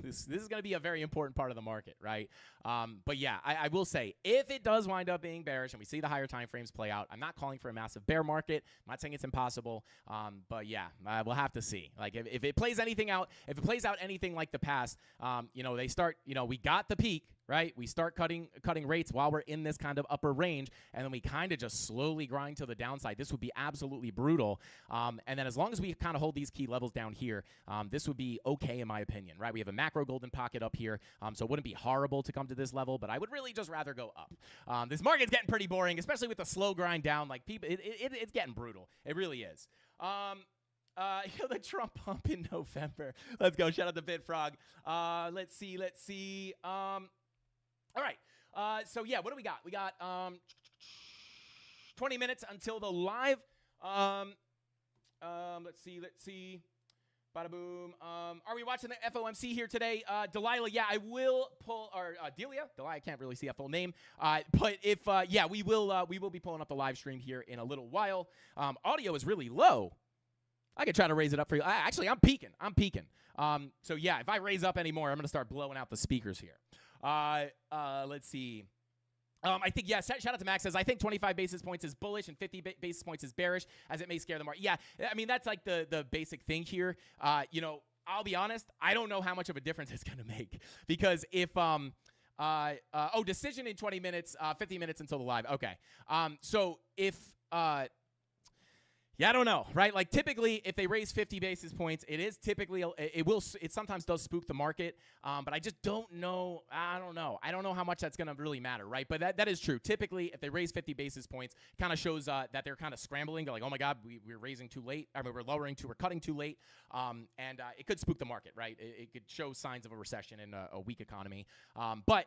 this is going to be a very important part of the market, right? But yeah, I will say if it does wind up being bearish and we see the higher time frames play out, I'm not calling for a massive bear market. I'm not saying it's impossible, but yeah, we'll have to see. Like if it plays anything out, if it plays out anything like the past, they start, we got the peak. Right, we start cutting rates while we're in this kind of upper range, and then we kind of just slowly grind to the downside. This would be absolutely brutal. And then as long as we kind of hold these key levels down here, this would be okay in my opinion. Right, we have a macro golden pocket up here, so it wouldn't be horrible to come to this level, but I would really just rather go up. This market's getting pretty boring, especially with the slow grind down. Like people, it's getting brutal. It really is. The Trump pump in November. Let's go. Shout out to Bitfrog. Let's see. All right. So yeah, what do we got? We got 20 minutes until the live. Let's see. Bada boom. Are we watching the FOMC here today? Delilah, yeah, I will pull, or Delia, Delilah, I can't really see a full name. But if, yeah, we will be pulling up the live stream here in a little while. Audio is really low. I could try to raise it up for you. Actually, I'm peaking. So yeah, if I raise up anymore, I'm going to start blowing out the speakers here. Let's see. I think, yeah, shout out to Max says, I think 25 basis points is bullish and 50 basis points is bearish, as it may scare the market. Yeah, I mean, that's like the basic thing here. I'll be honest, I don't know how much of a difference it's going to make. Because if, decision in 20 minutes, 50 minutes until the live. Okay. So if, yeah, I don't know, right? Like typically, if they raise 50 basis points, it sometimes does spook the market, but I just don't know. I don't know how much that's going to really matter, right? But that is true. Typically, if they raise 50 basis points, kind of shows that they're kind of scrambling. They're like, oh my God, we're raising too late. I mean, we're cutting too late, and it could spook the market, right? It could show signs of a recession in a weak economy, but.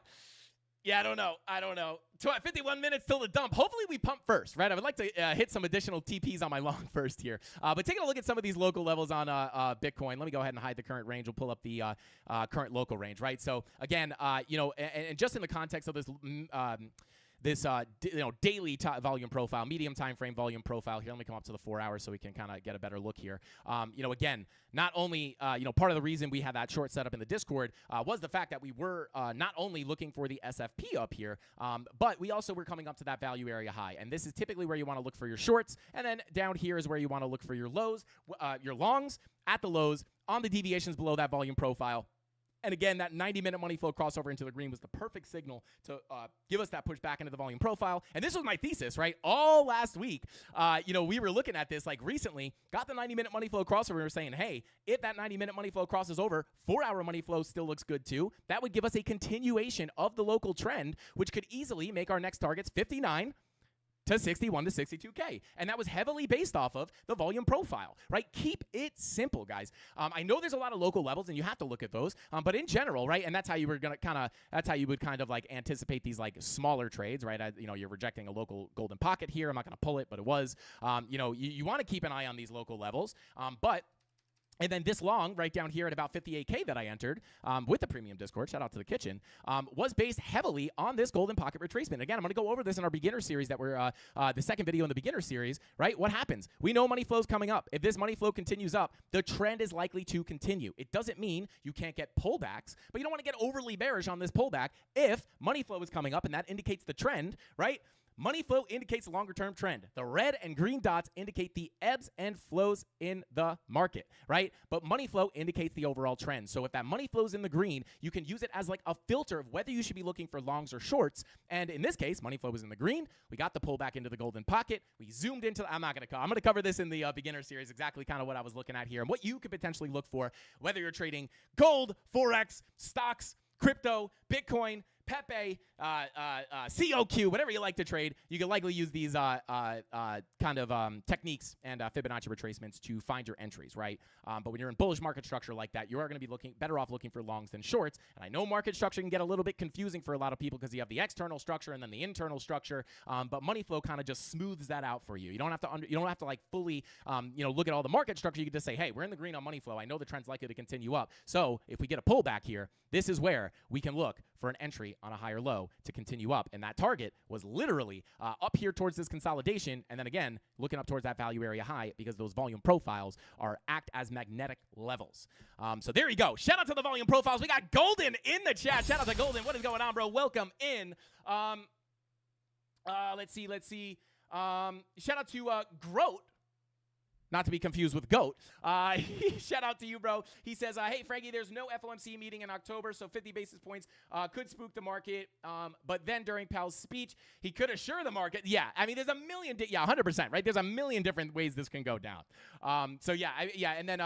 Yeah, I don't know. 51 minutes till the dump. Hopefully we pump first, right? I would like to hit some additional TPs on my long first here. But taking a look at some of these local levels on Bitcoin. Let me go ahead and hide the current range. We'll pull up the current local range, right? So again, and just in the context of this daily volume profile, medium time frame volume profile here. Let me come up to the 4 hours so we can kind of get a better look here. Again, not only, part of the reason we had that short setup in the Discord was the fact that we were not only looking for the SFP up here, but we also were coming up to that value area high. And this is typically where you want to look for your shorts. And then down here is where you want to look for your lows, your longs at the lows on the deviations below that volume profile. And again, that 90-minute money flow crossover into the green was the perfect signal to give us that push back into the volume profile. And this was my thesis, right? All last week, we were looking at this like recently, got the 90-minute money flow crossover, and we were saying, hey, if that 90-minute money flow crosses over, 4-hour money flow still looks good too. That would give us a continuation of the local trend, which could easily make our next targets 59 to 61 to 62K. And that was heavily based off of the volume profile, right? Keep it simple, guys. I know there's a lot of local levels and you have to look at those, but in general, right? And that's how you were going to that's how you would kind of like anticipate these like smaller trades, right? You're rejecting a local golden pocket here. I'm not going to pull it, but it was, you want to keep an eye on these local levels, and then this long, right down here at about 58K that I entered with the premium Discord, shout out to the kitchen, was based heavily on this golden pocket retracement. Again, I'm going to go over this in our beginner series that we're the second video in the beginner series, right? What happens? We know money flow's coming up. If this money flow continues up, the trend is likely to continue. It doesn't mean you can't get pullbacks, but you don't want to get overly bearish on this pullback if money flow is coming up and that indicates the trend, right? Money flow indicates a longer-term trend. The red and green dots indicate the ebbs and flows in the market, right? But money flow indicates the overall trend. So if that money flows in the green, you can use it as like a filter of whether you should be looking for longs or shorts. And in this case, money flow was in the green. We got the pullback into the golden pocket. We zoomed into, I'm going to cover this in the beginner series, exactly kind of what I was looking at here and what you could potentially look for, whether you're trading gold, Forex, stocks, crypto, Bitcoin, Pepe, COQ, whatever you like to trade, you can likely use these kind of techniques and Fibonacci retracements to find your entries, right? But when you're in bullish market structure like that, you are going to be better off looking for longs than shorts. And I know market structure can get a little bit confusing for a lot of people because you have the external structure and then the internal structure. But money flow kind of just smooths that out for you. You don't have to like fully look at all the market structure. You can just say, hey, we're in the green on money flow. I know the trend's likely to continue up. So if we get a pullback here, this is where we can look for an entry entry on a higher low to continue up. And that target was literally up here towards this consolidation, and then again, looking up towards that value area high because those volume profiles act as magnetic levels. So there you go. Shout out to the volume profiles. We got Golden in the chat. Shout out to Golden. What is going on, bro? Welcome in. Let's see. Shout out to Groat. Not to be confused with GOAT. Shout out to you, bro. He says, hey, Frankie, there's no FOMC meeting in October, so 50 basis points could spook the market. But then during Powell's speech, he could assure the market. Yeah, I mean, there's a million, 100%, right? There's a million different ways this can go down. So, and then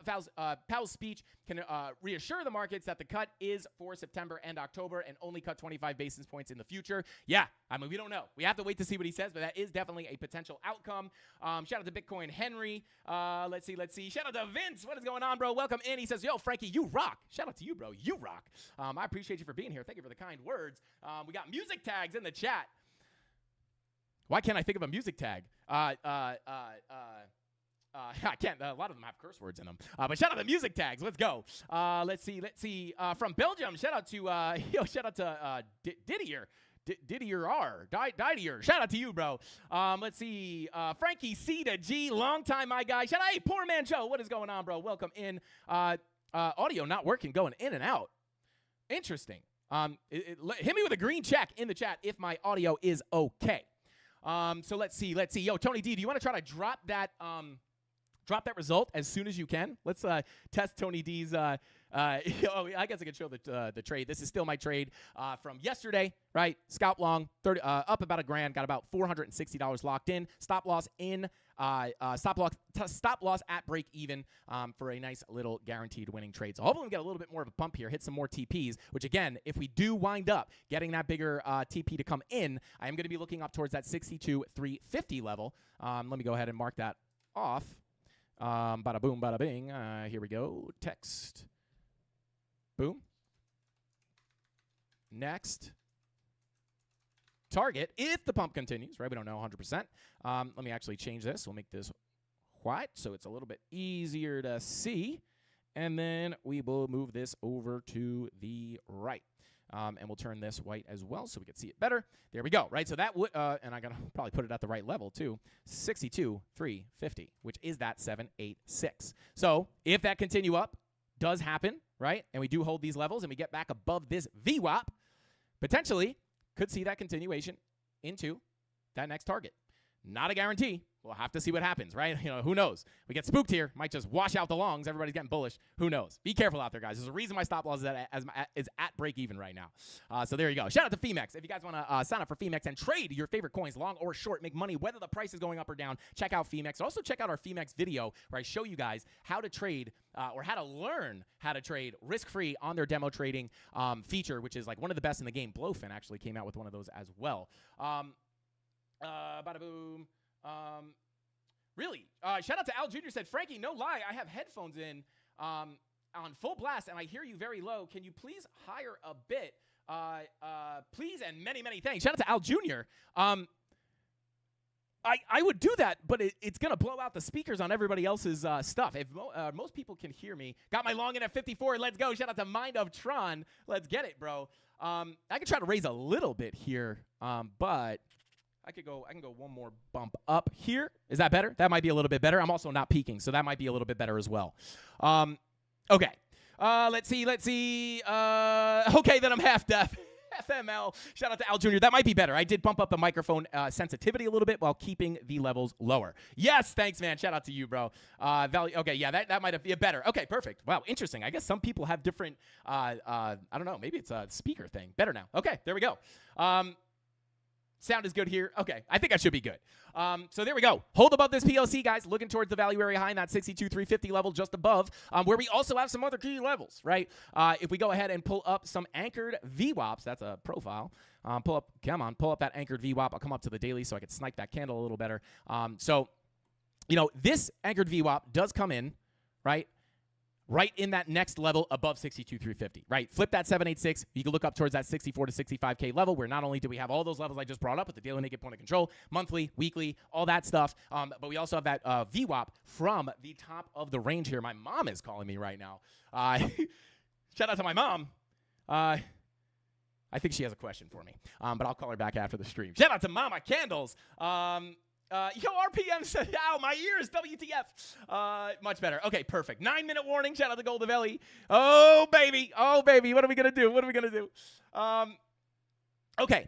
Powell's speech can reassure the markets that the cut is for September and October and only cut 25 basis points in the future. Yeah, I mean, we don't know. We have to wait to see what he says, but that is definitely a potential outcome. Shout out to Bitcoin Henry. Let's see. Shout out to Vince. What is going on, bro? Welcome in. He says, yo, Frankie, you rock. Shout out to you, bro. You rock. I appreciate you for being here. Thank you for the kind words. We got music tags in the chat. Why can't I think of a music tag? I can't. A lot of them have curse words in them. But shout out to music tags. Let's go. Let's see. From Belgium, shout out to Didier. Didier. Shout out to you, bro. Let's see. Frankie C to G, long time, my guy. Shout out, hey, Poor Man Joe. What is going on, bro? Welcome in. Audio not working, going in and out. Interesting. Hit me with a green check in the chat if my audio is okay. So let's see. Yo, Tony D, do you want to try to drop that result as soon as you can? Let's test Tony D's. I guess I can show the trade. This is still my trade from yesterday, right? Scalp long, 30, up about $1,000, got about $460 locked in. Stop loss at break even for a nice little guaranteed winning trade. So hopefully we get a little bit more of a pump here, hit some more TPs, which again, if we do wind up getting that bigger TP to come in, I am going to be looking up towards that 62,350 level. Let me go ahead and mark that off. Bada boom, bada bing. Here we go. Text. Boom. Next. Target, if the pump continues, right? We don't know 100%. Let me actually change this. We'll make this white so it's a little bit easier to see. And then we will move this over to the right. And we'll turn this white as well so we can see it better. There we go, right? So that would, and I'm going to probably put it at the right level too, 62,350, which is that 786. So if that continue up does happen, right, and we do hold these levels and we get back above this VWAP, potentially could see that continuation into that next target. Not a guarantee. We'll have to see what happens, right? You know, who knows? We get spooked here. Might just wash out the longs. Everybody's getting bullish. Who knows? Be careful out there, guys. There's a reason my stop loss is at break even right now. So there you go. Shout out to FEMEX. If you guys want to sign up for FEMEX and trade your favorite coins, long or short, make money, whether the price is going up or down, check out FEMEX. Also check out our FEMEX video where I show you guys how to trade or how to learn how to trade risk-free on their demo trading feature, which is like one of the best in the game. Blowfin actually came out with one of those as well. Bada boom. Really, shout out to Al Jr. said, Frankie, no lie, I have headphones in on full blast, and I hear you very low. Can you please higher a bit? Please, and many, many thanks. Shout out to Al Jr. I would do that, but it's going to blow out the speakers on everybody else's stuff. If most people can hear me. Got my long in at 54. Let's go. Shout out to Mind of Tron. Let's get it, bro. I can try to raise a little bit here, but I can go one more bump up here. Is that better? That might be a little bit better. I'm also not peaking, so that might be a little bit better as well. Okay. Let's see. Okay, then I'm half deaf. FML. Shout out to Al Jr. That might be better. I did bump up the microphone sensitivity a little bit while keeping the levels lower. Yes, thanks, man. Shout out to you, bro. Value. Okay, yeah, that might have been better. Okay, perfect. Wow, interesting. I guess some people have different, I don't know, maybe it's a speaker thing. Better now. Okay, there we go. Sound is good here. Okay, I think I should be good. So there we go. Hold above this PLC, guys. Looking towards the value area high in that 62,350 level just above, where we also have some other key levels, right? If we go ahead and pull up some anchored VWAPs, that's a profile. Pull up that anchored VWAP. I'll come up to the daily so I can snipe that candle a little better. So, you know, this anchored VWAP does come in, right? Right in that next level above 62,350, right? Flip that 786. You can look up towards that 64 to 65K level where not only do we have all those levels I just brought up with the daily naked point of control, monthly, weekly, all that stuff, but we also have that VWAP from the top of the range here. My mom is calling me right now. Shout out to my mom. I I think she has a question for me, but I'll call her back after the stream. Shout out to Mama Candles. RPM said, ow, my ears, WTF. Much better. Okay, perfect. 9-minute warning. Shout out to Goldavelli. Oh, baby. What are we going to do? Okay,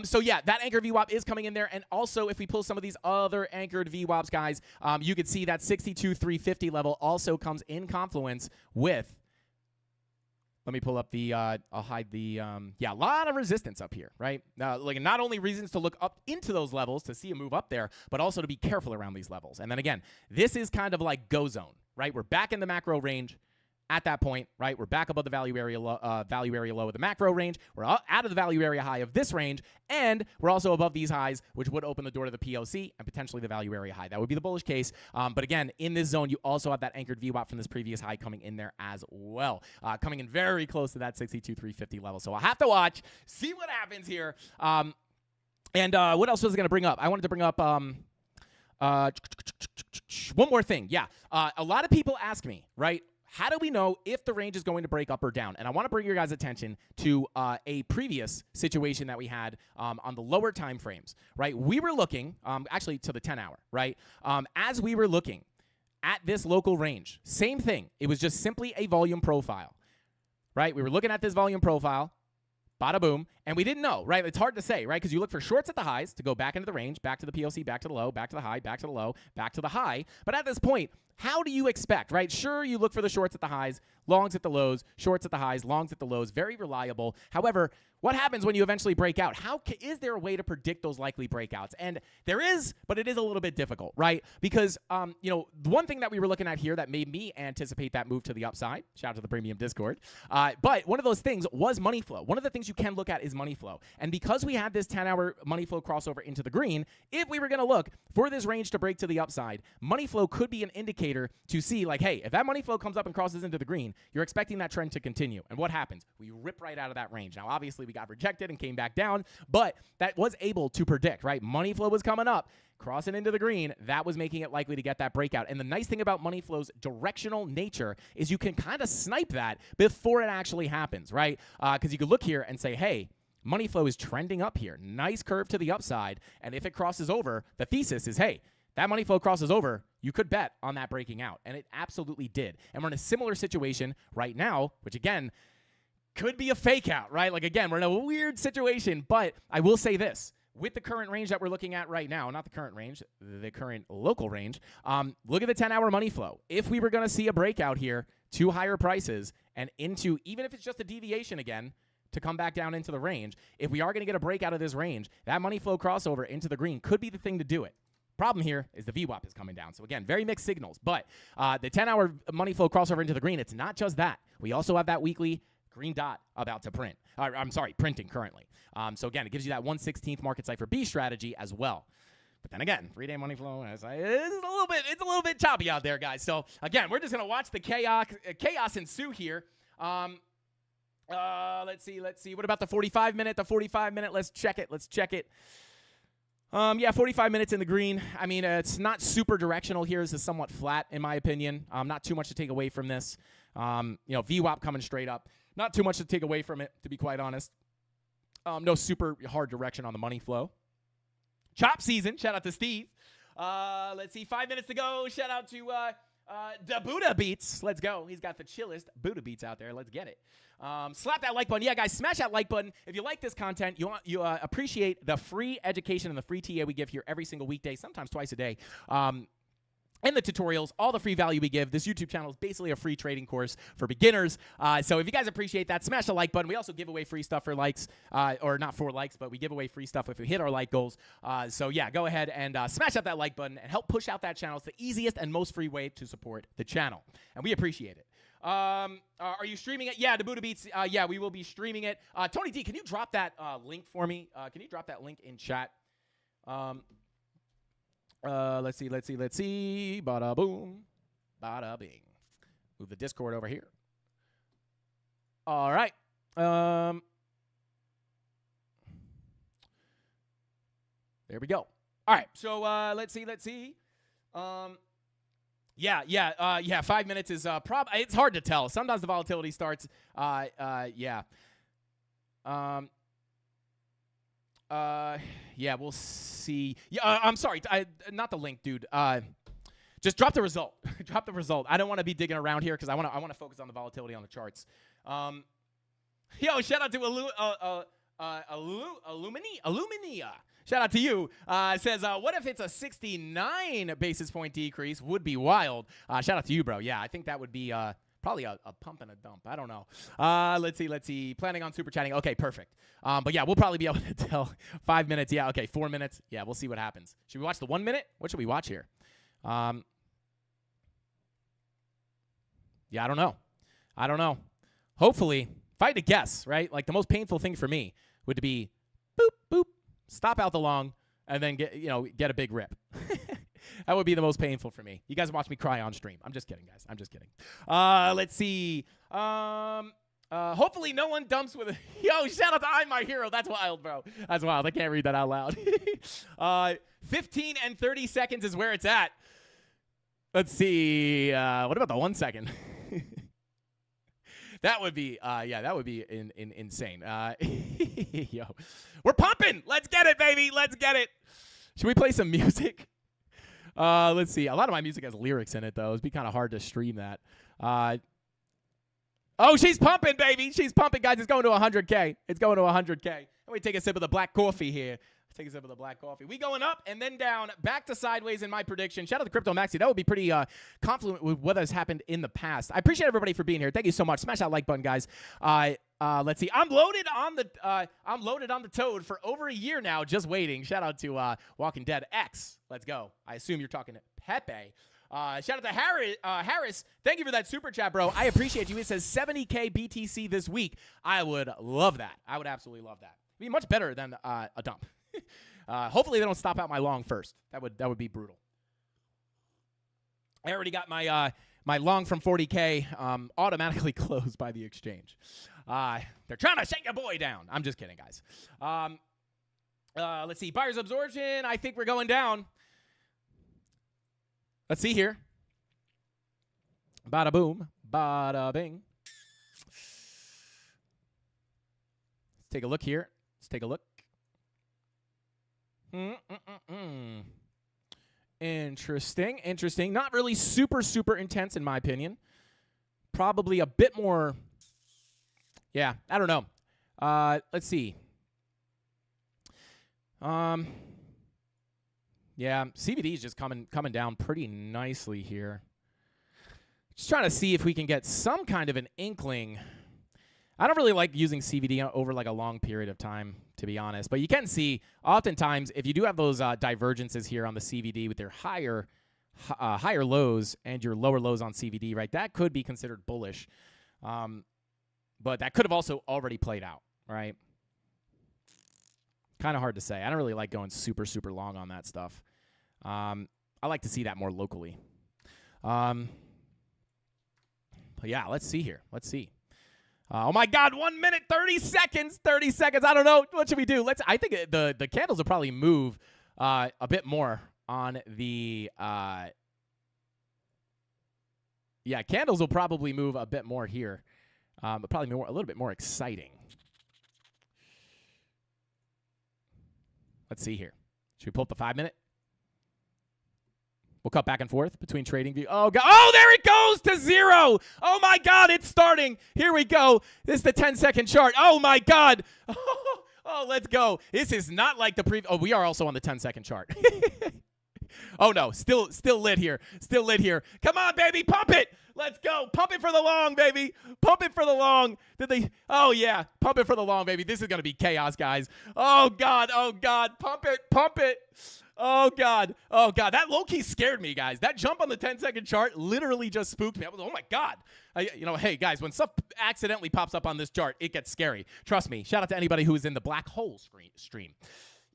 so yeah, that anchored VWAP is coming in there, and also if we pull some of these other anchored VWAPs, guys, you could see that 62,350 level also comes in confluence with, let me pull up the, I'll hide the, a lot of resistance up here, right? Like not only reasons to look up into those levels to see a move up there, but also to be careful around these levels. And then again, this is kind of like go zone, right? We're back in the macro range. At that point, right, we're back above the value area low of the macro range. We're out of the value area high of this range, and we're also above these highs, which would open the door to the POC and potentially the value area high. That would be the bullish case. But again, in this zone, you also have that anchored VWAP from this previous high coming in there as well, coming in very close to that 62,350 level. So I'll have to watch, see what happens here. And what else was I going to bring up? I wanted to bring up one more thing. Yeah, a lot of people ask me, right? How do we know if the range is going to break up or down? And I want to bring your guys' attention to a previous situation that we had on the lower time frames, right? We were looking, actually to the 10-hour, right? As we were looking at this local range, same thing. It was just simply a volume profile, right? We were looking at this volume profile, bada boom, and we didn't know, right? It's hard to say, right? Because you look for shorts at the highs to go back into the range, back to the POC, back to the low, back to the high, back to the low, back to the high. But at this point, how do you expect, right? Sure, you look for the shorts at the highs, longs at the lows, shorts at the highs, longs at the lows, very reliable. However, what happens when you eventually break out? Is there a way to predict those likely breakouts? And there is, but it is a little bit difficult, right? Because, the one thing that we were looking at here that made me anticipate that move to the upside, shout out to the premium Discord, but one of those things was money flow. One of the things you can look at is money flow. And because we had this 10-hour money flow crossover into the green, if we were going to look for this range to break to the upside, money flow could be an indicator to see, like, hey, if that money flow comes up and crosses into the green, you're expecting that trend to continue. And what happens? We rip right out of that range. Now, obviously, we got rejected and came back down, but that was able to predict, right? Money flow was coming up, crossing into the green. That was making it likely to get that breakout. And the nice thing about money flow's directional nature is you can kind of snipe that before it actually happens, right? Because you could look here and say, hey, money flow is trending up here. Nice curve to the upside. And if it crosses over, the thesis is, hey, that money flow crosses over, you could bet on that breaking out. And it absolutely did. And we're in a similar situation right now, which again, could be a fake out, right? Like again, we're in a weird situation, but I will say this. With the current range that we're looking at right now, not the current range, the current local range, look at the 10-hour money flow. If we were going to see a breakout here to higher prices and into, even if it's just a deviation again, to come back down into the range, if we are going to get a breakout of this range, that money flow crossover into the green could be the thing to do it. Problem here is the VWAP is coming down. So again, very mixed signals. But the 10-hour money flow crossover into the green, it's not just that. We also have that weekly green dot about to print. Printing currently. So again, it gives you that 1/16th market cipher B strategy as well. But then again, 3-day money flow it's a little bit choppy out there, guys. So again, we're just gonna watch the chaos ensue here. Let's see. What about the 45-minute? The 45-minute. Let's check it. 45 minutes in the green. I mean, it's not super directional here. This is somewhat flat, in my opinion. Not too much to take away from this. VWAP coming straight up. Not too much to take away from it, to be quite honest. No super hard direction on the money flow. Chop season. Shout out to Steve. Let's see. 5 minutes to go. Shout out to the Buddha Beats. Let's go. He's got the chillest Buddha Beats out there. Let's get it. Slap that like button. Yeah, guys, smash that like button. If you like this content, you appreciate the free education and the free TA we give here every single weekday, sometimes twice a day. And the tutorials, all the free value we give. This YouTube channel is basically a free trading course for beginners. So if you guys appreciate that, smash the like button. We also give away free stuff for likes, or not for likes, but we give away free stuff if we hit our like goals. So yeah, go ahead and smash up that like button and help push out that channel. It's the easiest and most free way to support the channel, and we appreciate it. Are you streaming it? Yeah, the Buddha Beats. Yeah, we will be streaming it. Tony D, can you drop that link for me? Can you drop that link in chat? Let's see. Bada boom. Bada bing. Move the Discord over here. All right. There we go. All right. So let's see. 5 minutes is it's hard to tell. Sometimes the volatility starts. Yeah, we'll see. Yeah, I'm sorry. Not the link, dude. Just drop the result. Drop the result. I don't want to be digging around here because I want to focus on the volatility on the charts. Yo, shout out to Alluminia. Shout out to you. It says, what if it's a 69 basis point decrease? Would be wild. Shout out to you, bro. Yeah, I think that would be probably a pump and a dump. I don't know. Let's see. Planning on super chatting. Okay, perfect. But yeah, we'll probably be able to tell 5 minutes. Yeah, okay, 4 minutes. Yeah, we'll see what happens. Should we watch the 1 minute? What should we watch here? Yeah, I don't know. Hopefully, if I had to guess, right, like the most painful thing for me would be boop, boop, stop out the long, and then get a big rip. That would be the most painful for me. You guys watch me cry on stream. I'm just kidding, guys. I'm just kidding. Let's see. Hopefully no one dumps with a yo, shout out to I'm My Hero. That's wild, bro. That's wild. I can't read that out loud. 15 and 30 seconds is where it's at. Let's see. What about the 1 second? That would be, insane. Yo, we're pumping. Let's get it, baby. Let's get it. Should we play some music? Let's see. A lot of my music has lyrics in it, though. It'd be kind of hard to stream that. Oh, she's pumping, baby. She's pumping, guys. It's going to 100K. It's going to 100K. Let me take a sip of the black coffee here. Take a sip of the black coffee. We going up and then down, back to sideways in my prediction. Shout out to Crypto Maxi. That would be pretty confluent with what has happened in the past. I appreciate everybody for being here. Thank you so much. Smash that like button, guys. Let's see. I'm loaded on the Toad for over a year now, just waiting. Shout out to Walking Dead X. Let's go. I assume you're talking to Pepe. Shout out to Harris. Thank you for that super chat, bro. I appreciate you. It says 70K BTC this week. I would love that. I would absolutely love that. It'd be much better than a dump. Hopefully they don't stop out my long first. That would be brutal. I already got my my long from 40K automatically closed by the exchange. They're trying to shake your boy down. I'm just kidding, guys. Let's see. Buyer's absorption. I think we're going down. Let's see here. Bada boom. Bada bing. Let's take a look here. Let's take a look. Interesting. Not really super intense in my opinion. Probably a bit more. Yeah, I don't know. Let's see. Yeah, CBD is just coming down pretty nicely here. Just trying to see if we can get some kind of an inkling. I don't really like using CBD over like a long period of time, to be honest. But you can see, oftentimes, if you do have those divergences here on the CBD with your higher lows and your lower lows on CBD, right, that could be considered bullish. But that could have also already played out, right? Kind of hard to say. I don't really like going super long on that stuff. I like to see that more locally. But yeah, let's see here. Let's see. Oh my God, 1 minute, 30 seconds. 30 seconds. I don't know. What should we do? I think the candles will probably move a bit more on the candles will probably move a bit more here. But probably a little bit more exciting. Let's see here. Should we pull up the 5 minute? We'll cut back and forth between trading view. Oh, God. Oh, there it goes to zero. Oh, my God. It's starting. Here we go. This is the 10-second chart. Oh, my God. Oh, let's go. This is not like the previous. Oh, we are also on the 10-second chart. Oh, no. Still lit here. Still lit here. Come on, baby. Pump it. Let's go. Pump it for the long, baby. Pump it for the long. Oh, yeah. Pump it for the long, baby. This is going to be chaos, guys. Oh, God. Oh, God. Pump it. Pump it. Oh, God. Oh, God. That low-key scared me, guys. That jump on the 10-second chart literally just spooked me. I was, oh, my God. Hey, guys, when stuff accidentally pops up on this chart, it gets scary. Trust me. Shout out to anybody who is in the black hole stream.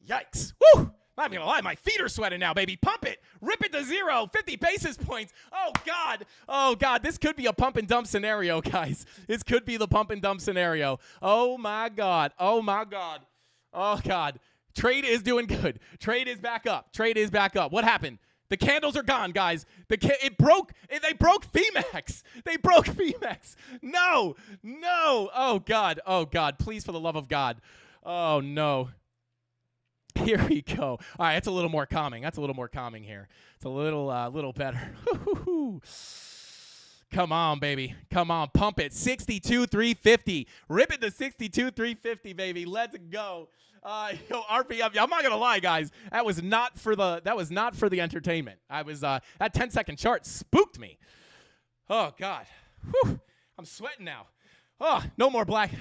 Yikes. Woo! I'm not going to lie. My feet are sweating now, baby. Pump it. Rip it to zero. 50 basis points. Oh, God. Oh, God. This could be a pump and dump scenario, guys. This could be the pump and dump scenario. Oh, my God. Oh, my God. Oh, God. Trade is doing good. Trade is back up. Trade is back up. What happened? The candles are gone, guys. They broke FOMC. They broke FOMC. No. No. Oh, God. Oh, God. Please, for the love of God. Oh, no. Here we go. All right, that's a little more calming. That's a little more calming here. It's a little better. Come on, baby. Come on, pump it. 62,350. Rip it to 62,350, baby. Let's go. RPM. I'm not gonna lie, guys. That was not for the entertainment. That 10-second chart spooked me. Oh God. Whew. I'm sweating now. Oh, no more black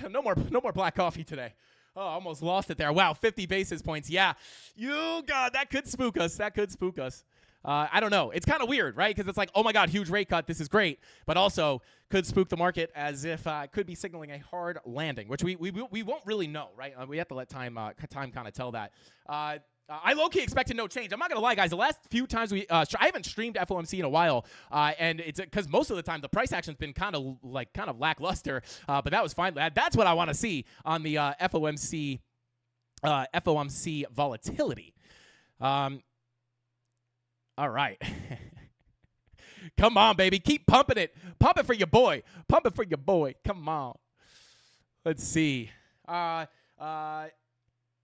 coffee today. Oh, almost lost it there. Wow, 50 basis points. Yeah. God, that could spook us. I don't know. It's kind of weird, right? Because it's like, oh my God, huge rate cut. This is great. But also could spook the market as if could be signaling a hard landing, which we won't really know, right? We have to let time kind of tell that. I low-key expected no change. I'm not going to lie, guys. The last few times I haven't streamed FOMC in a while, and it's because most of the time the price action's been kind of lackluster, but that was fine. That's what I want to see on the FOMC volatility. All right. Come on, baby. Keep pumping it. Pump it for your boy. Come on. Let's see. Shout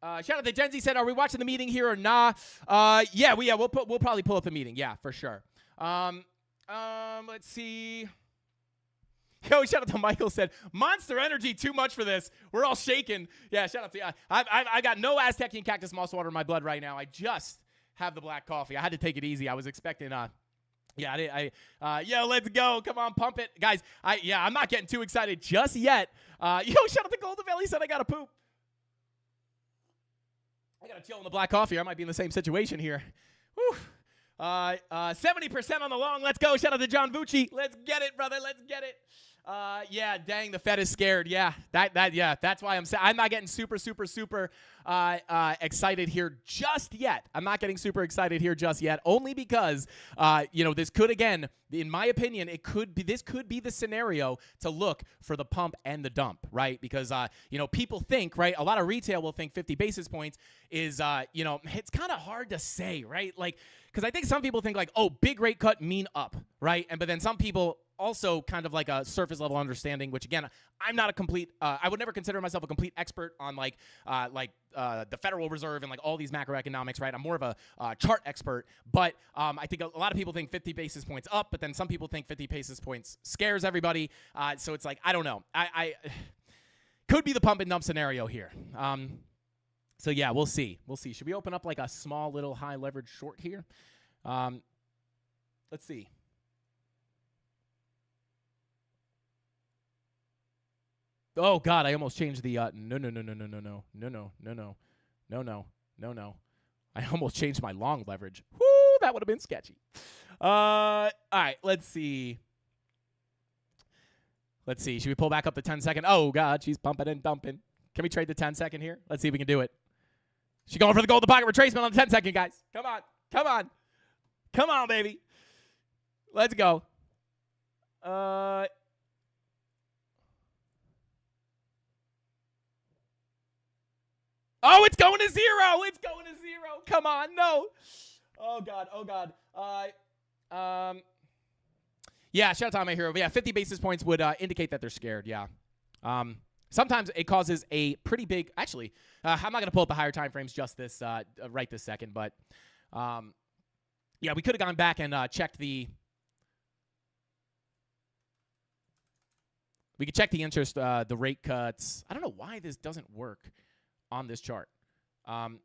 out to Gen Z said, are we watching the meeting here or nah? Yeah, we'll probably pull up the meeting. Yeah, for sure. Let's see. Yo, shout out to Michael said, Monster Energy, too much for this. We're all shaking. Yeah, shout out to you. I got no Aztecian cactus moss water in my blood right now. I just have the black coffee. I had to take it easy. I was expecting yo, let's go. Come on, pump it. Guys, I'm not getting too excited just yet. Shout out to Golden Valley said I got to poop. I got to chill on the black coffee. I might be in the same situation here. Whew. 70% on the long. Let's go. Shout out to John Vucci. Let's get it, brother. Let's get it. Yeah, dang, the Fed is scared. Yeah, that's why I'm not getting super excited here just yet. I'm not getting super excited here just yet, only because this could, again, in my opinion, this could be the scenario to look for the pump and the dump, right? Because people think, right, a lot of retail will think 50 basis points is it's kind of hard to say, right? Like, because I think some people think like, oh, big rate cut mean up, right? But then some people also kind of like a surface level understanding, which again, I'm not a complete, I would never consider myself a complete expert on the Federal Reserve and like all these macroeconomics, right? I'm more of a chart expert, but I think a lot of people think 50 basis points up, but then some people think 50 basis points scares everybody. So it's like, I don't know. I could be the pump and dump scenario here. So yeah, we'll see. Should we open up like a small little high leverage short here? Let's see. Oh God, I almost changed the no. I almost changed my long leverage. Woo, that would have been sketchy. All right, let's see. Should we pull back up the 10-second? Oh God, she's pumping and dumping. Can we trade the 10-second here? Let's see if we can do it. She's going for the golden pocket retracement on the 10-second, guys. Come on, baby. Let's go. Oh, it's going to zero. Come on, no. Oh God. Yeah, shout out to my hero. But yeah, 50 basis points would indicate that they're scared. Yeah. Sometimes it causes a pretty big. Actually, I'm not gonna pull up the higher time frames just this right this second, but yeah, we could have gone back and checked the. We could check the interest, the rate cuts. I don't know why this doesn't work on this chart. Bada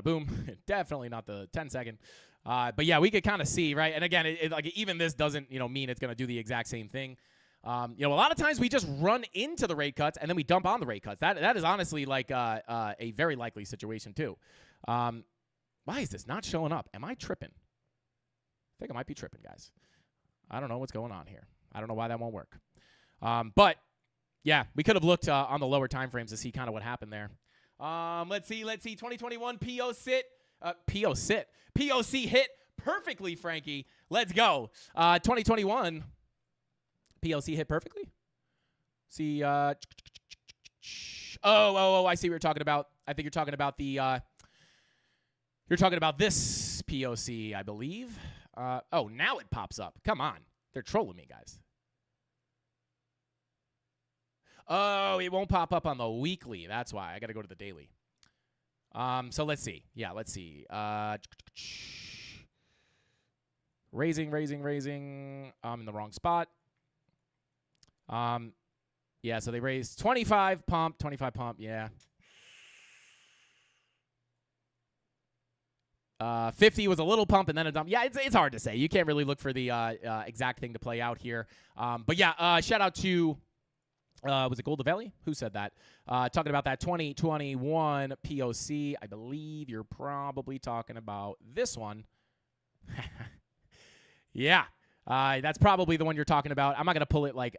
boom. Definitely not the 10-second. But yeah, we could kind of see, right? And again, like even this doesn't, mean it's going to do the exact same thing. A lot of times we just run into the rate cuts and then we dump on the rate cuts. That is honestly like a very likely situation too. Why is this not showing up? Am I tripping? I think I might be tripping, guys. I don't know what's going on here. I don't know why that won't work. But yeah, we could have looked on the lower time frames to see kind of what happened there. Let's see. 2021 POC hit perfectly, Frankie. Let's go. 2021 POC hit perfectly. See. Oh, I see what you're talking about. I think you're talking about the. You're talking about this POC, I believe. Oh, now it pops up. Come on, they're trolling me, guys. Oh, it won't pop up on the weekly. That's why. I got to go to the daily. So let's see. Yeah, let's see. Raising. I'm in the wrong spot. Yeah, so they raised 25 pump, yeah. 50 was a little pump and then a dump. Yeah, it's hard to say. You can't really look for the exact thing to play out here. But yeah, shout out to, was it Goldavelli? Who said that? Talking about that 2021 POC. I believe you're probably talking about this one. Yeah. That's probably the one you're talking about. I'm not gonna pull it like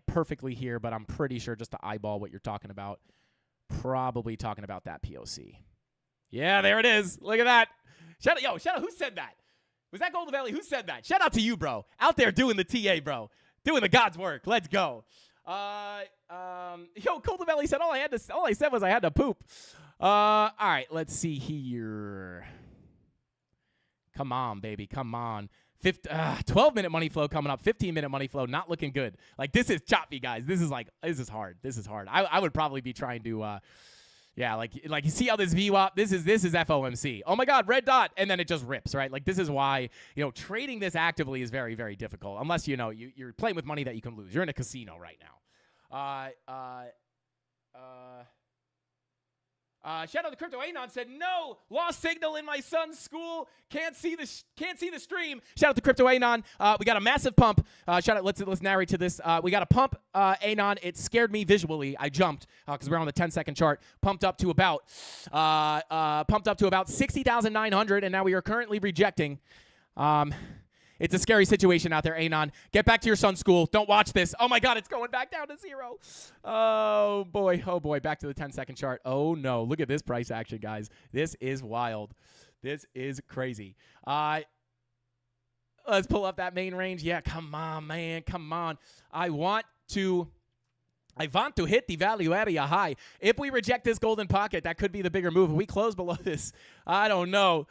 perfectly here, but I'm pretty sure just to eyeball what you're talking about. Probably talking about that POC. Yeah, there it is. Look at that. Shout out. Who said that? Was that Goldavelli? Who said that? Shout out to you, bro. Out there doing the TA, bro. Doing the God's work. Let's go. Goldavelli said all I said was I had to poop. All right, let's see here. Come on, baby. Come on. 12-minute money flow coming up. 15-minute money flow not looking good. Like, this is choppy, guys. This is hard. This is hard. I would probably be trying to like you see how this VWAP, this is FOMC. Oh my God, red dot, and then it just rips, right? Like, this is why, trading this actively is very, very difficult unless you're playing with money that you can lose. You're in a casino right now. Shout out to Crypto Anon said, no, lost signal in my son's school. Can't see the stream. Shout out to Crypto Anon. We got a massive pump. Shout out. Let's narrate to this. We got a pump, Anon. It scared me visually. I jumped because we're on the 10-second chart. Pumped up to about 60,900, and now we are currently rejecting. It's a scary situation out there, Anon. Get back to your son's school. Don't watch this. Oh, my God, it's going back down to 0. Oh, boy. Back to the 10-second chart. Oh, no. Look at this price action, guys. This is wild. This is crazy. Let's pull up that main range. Yeah, come on, man. Come on. I want to hit the value area high. If we reject this golden pocket, that could be the bigger move. If we close below this, I don't know.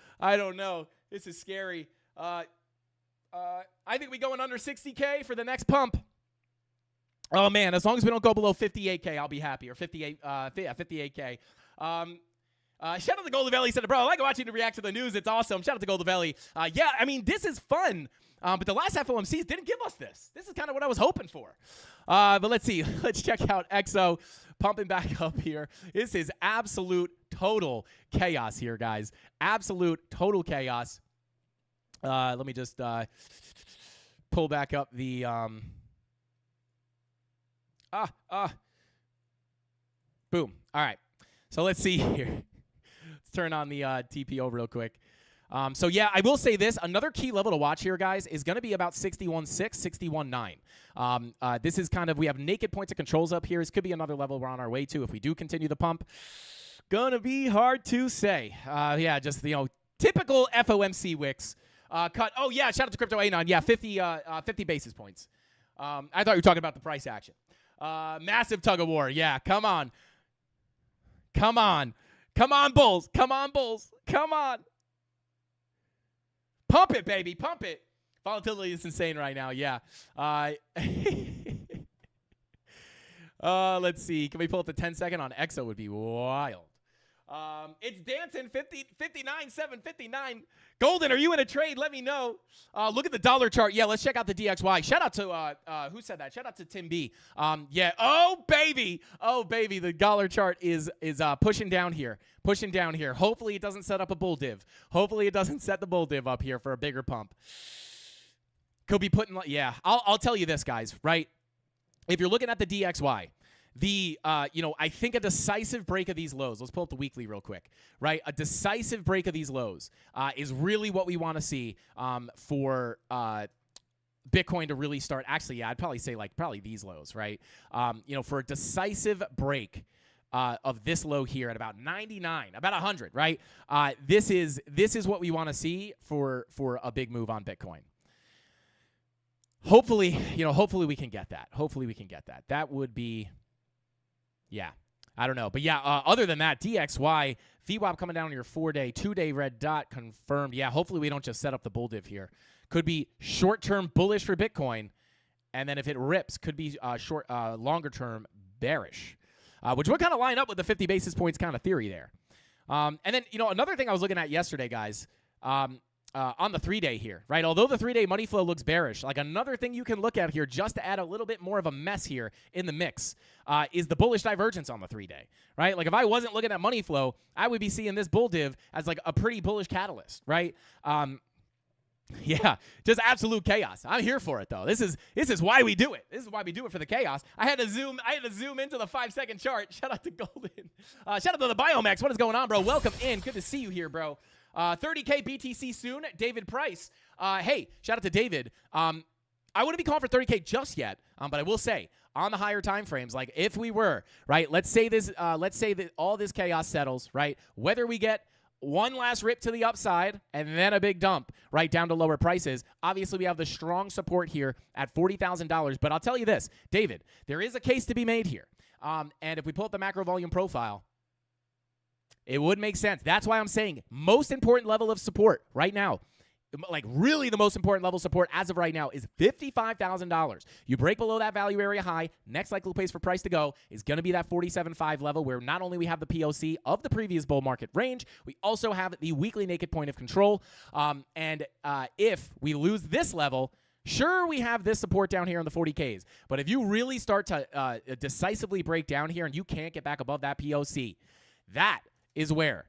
This is scary. I think we going under 60K for the next pump. Oh, man, as long as we don't go below 58K, I'll be happy. Or 58K. Shout out to Goldavelli. Said, bro, I like watching you react to the news. It's awesome. Shout out to Goldavelli. Yeah, I mean, this is fun. But the last FOMCs didn't give us this. This is kind of what I was hoping for. But let's see. Let's check out XO pumping back up here. This is absolute total chaos here, guys. Absolute total chaos. Let me just pull back up the boom. All right. So let's see here. Let's turn on the TPO real quick. So yeah, I will say this. Another key level to watch here, guys, is going to be about 61.6, 61.9. This is kind of, we have naked points of controls up here. This could be another level we're on our way to if we do continue the pump. Gonna be hard to say. Yeah, just, typical FOMC wicks. Cut. Oh, yeah, shout out to Crypto Anon. Yeah, 50 basis points. I thought you were talking about the price action. Massive tug of war. Yeah, come on. Come on, Bulls. Come on. Pump it, baby. Pump it. Volatility is insane right now. Yeah. Let's see. Can we pull up the 10-second on EXO? Would be wild. It's dancing 59.759. Golden, are you in a trade? Let me know. Look at the dollar chart. Yeah, let's check out the DXY. Shout out to who said that? Shout out to Tim B. Yeah. Oh baby, the dollar chart is pushing down here. Hopefully it doesn't set up a bull div. Hopefully it doesn't set the bull div up here for a bigger pump. Could be putting. Yeah, I'll tell you this, guys. Right, if you're looking at the DXY. I think a decisive break of these lows, let's pull up the weekly real quick, right? A decisive break of these lows is really what we want to see for Bitcoin to really start. Actually, yeah, I'd probably say probably these lows, right? For a decisive break of this low here at about 99, about 100, right? This is what we want to see for a big move on Bitcoin. Hopefully we can get that. That would be. Yeah, I don't know. But yeah, other than that, DXY, VWAP coming down on your 4-day, 2-day red dot confirmed. Yeah, hopefully we don't just set up the bull div here. Could be short-term bullish for Bitcoin, and then if it rips, could be longer-term bearish, which would kind of line up with the 50 basis points kind of theory there. And then, another thing I was looking at yesterday, guys, on the 3-day here, right? Although the 3-day money flow looks bearish, like another thing you can look at here just to add a little bit more of a mess here in the mix is the bullish divergence on the 3-day, right? Like if I wasn't looking at money flow, I would be seeing this bull div as like a pretty bullish catalyst, right? Yeah, just absolute chaos. I'm here for it though. This is why we do it. This is why we do it for the chaos. I had to zoom into the 5-second chart. Shout out to Golden. Shout out to the Biomax. What is going on, bro? Welcome in. Good to see you here, bro. 30K BTC soon. David Price. Hey, shout out to David. I wouldn't be calling for 30K just yet, but I will say on the higher time frames, like if we were, right, let's say that all this chaos settles, right, whether we get one last rip to the upside and then a big dump right down to lower prices. Obviously, we have the strong support here at $40,000. But I'll tell you this, David, there is a case to be made here. And if we pull up the macro volume profile, it would make sense. That's why I'm saying most important level of support right now, like really the most important level of support as of right now is $55,000. You break below that value area high, next likely place for price to go is going to be that 47.5 level where not only we have the POC of the previous bull market range, we also have the weekly naked point of control. And if we lose this level, sure, we have this support down here in the 40Ks. But if you really start to decisively break down here and you can't get back above that POC, that is where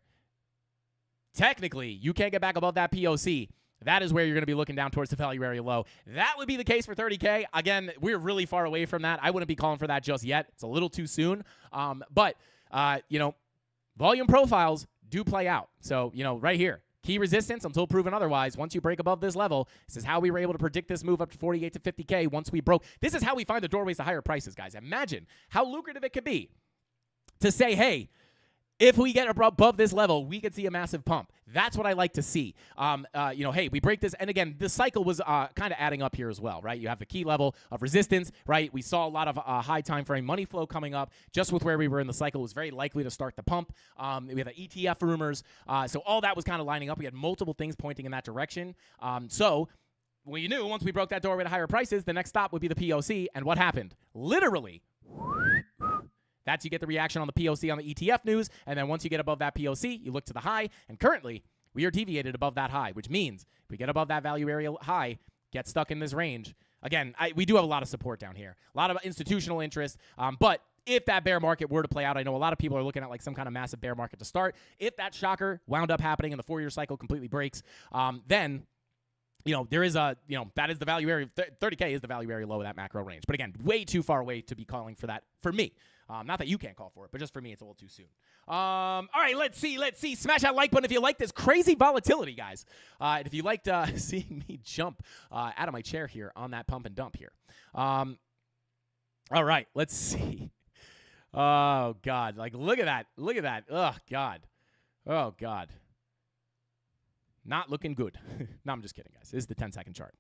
technically you can't get back above that POC. That is where you're going to be looking down towards the value area low. That would be the case for 30K. Again, we're really far away from that. I wouldn't be calling for that just yet. It's a little too soon. But volume profiles do play out. So, right here, key resistance until proven otherwise. Once you break above this level, this is how we were able to predict this move up to 48 to 50K once we broke. This is how we find the doorways to higher prices, guys. Imagine how lucrative it could be to say, hey, if we get above this level, we could see a massive pump. That's what I like to see. Hey, we break this. And again, the cycle was kind of adding up here as well, right? You have the key level of resistance, right? We saw a lot of high time frame money flow coming up just with where we were in the cycle. It was very likely to start the pump. We had the ETF rumors. So all that was kind of lining up. We had multiple things pointing in that direction. So we knew once we broke that doorway to higher prices, the next stop would be the POC. And what happened? Literally, that's you get the reaction on the POC on the ETF news, and then once you get above that POC, you look to the high, and currently, we are deviated above that high, which means if we get above that value area high, get stuck in this range. Again, we do have a lot of support down here, a lot of institutional interest, but if that bear market were to play out, I know a lot of people are looking at like some kind of massive bear market to start. If that shocker wound up happening and the 4-year cycle completely breaks, then there is that is the value area. 30K is the value area low of that macro range. But again, way too far away to be calling for that for me. Not that you can't call for it, but just for me, it's a little too soon. All right, let's see. Smash that like button if you like this crazy volatility, guys. And if you liked seeing me jump out of my chair here on that pump and dump here. All right, let's see. Oh, God. Like, look at that. Look at that. Oh, God. Oh, God. Not looking good. No, I'm just kidding, guys. This is the 10-second chart.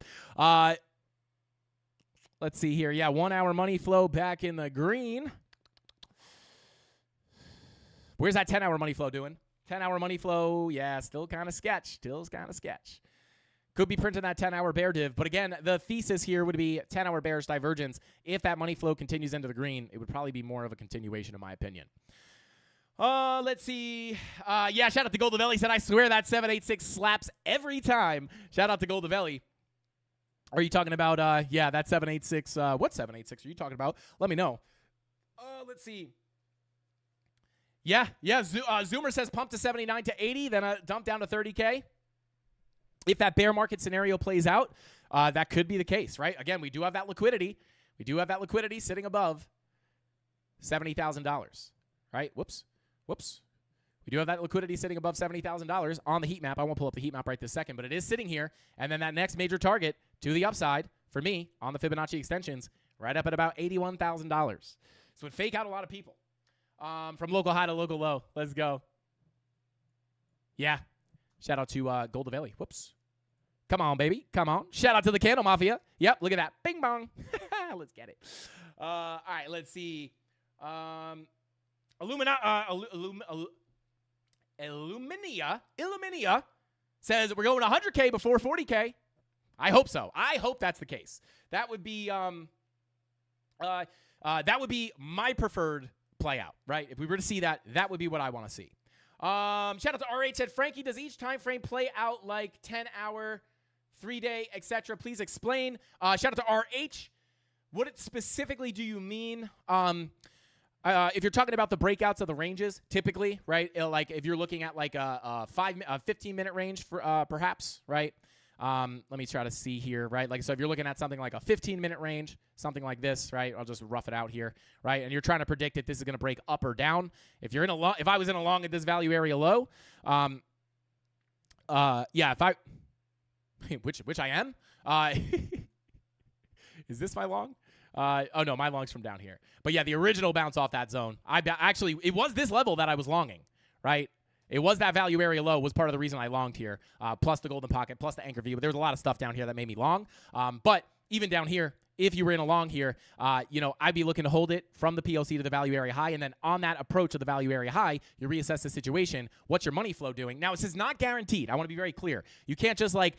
Let's see here. Yeah, 1 hour money flow back in the green. Where's that 10-hour money flow doing? 10-hour money flow, yeah, still kind of sketch. Could be printing that 10-hour bear div. But again, the thesis here would be 10-hour bearish divergence. If that money flow continues into the green, it would probably be more of a continuation, in my opinion. Let's see. Yeah, shout out to Goldavelli. Said, I swear that 786 slaps every time. Shout out to Goldavelli. Are you talking about, that 786? What 786 are you talking about? Let me know. Let's see. Yeah. Zoomer says pump to 79 to 80, then a dump down to 30K. If that bear market scenario plays out, that could be the case, right? Again, we do have that liquidity. We do have that liquidity sitting above $70,000, right? Whoops. We do have that liquidity sitting above $70,000 on the heat map. I won't pull up the heat map right this second, but it is sitting here. And then that next major target to the upside for me on the Fibonacci extensions, right up at about $81,000. So it fake out a lot of people. From local high to local low. Let's go. Yeah. Shout out to Goldavelli. Whoops. Come on, baby. Come on. Shout out to the CandleMafia. Yep, look at that. Bing bong. Let's get it. All right, let's see. Illuminia says we're going to 100K before 40K. I hope so. I hope that's the case. That would be that would be my preferred play out, right? If we were to see that, that would be what I want to see. Shout out to RH said, Frankie, does each time frame play out like 10-hour, 3-day, etc.? Please explain. Shout out to RH. What specifically do you mean? If you're talking about the breakouts of the ranges, typically, right? Like if you're looking at like a 15-minute range, for perhaps, right? Let me try to see here, right? Like, so if you're looking at something like a 15-minute range, something like this, right? I'll just rough it out here, right? And you're trying to predict if this is going to break up or down. If you're in a if I was in a long at this value area low, yeah, if I, which I am, is this my long? Oh no, my long's from down here. But yeah, the original bounce off that zone. Actually, it was this level that I was longing, right? It was that value area low was part of the reason I longed here, plus the golden pocket, plus the anchor view. But there was a lot of stuff down here that made me long. But even down here, if you were in a long here, I'd be looking to hold it from the POC to the value area high. And then on that approach of the value area high, you reassess the situation. What's your money flow doing? Now, this is not guaranteed. I want to be very clear. You can't just like,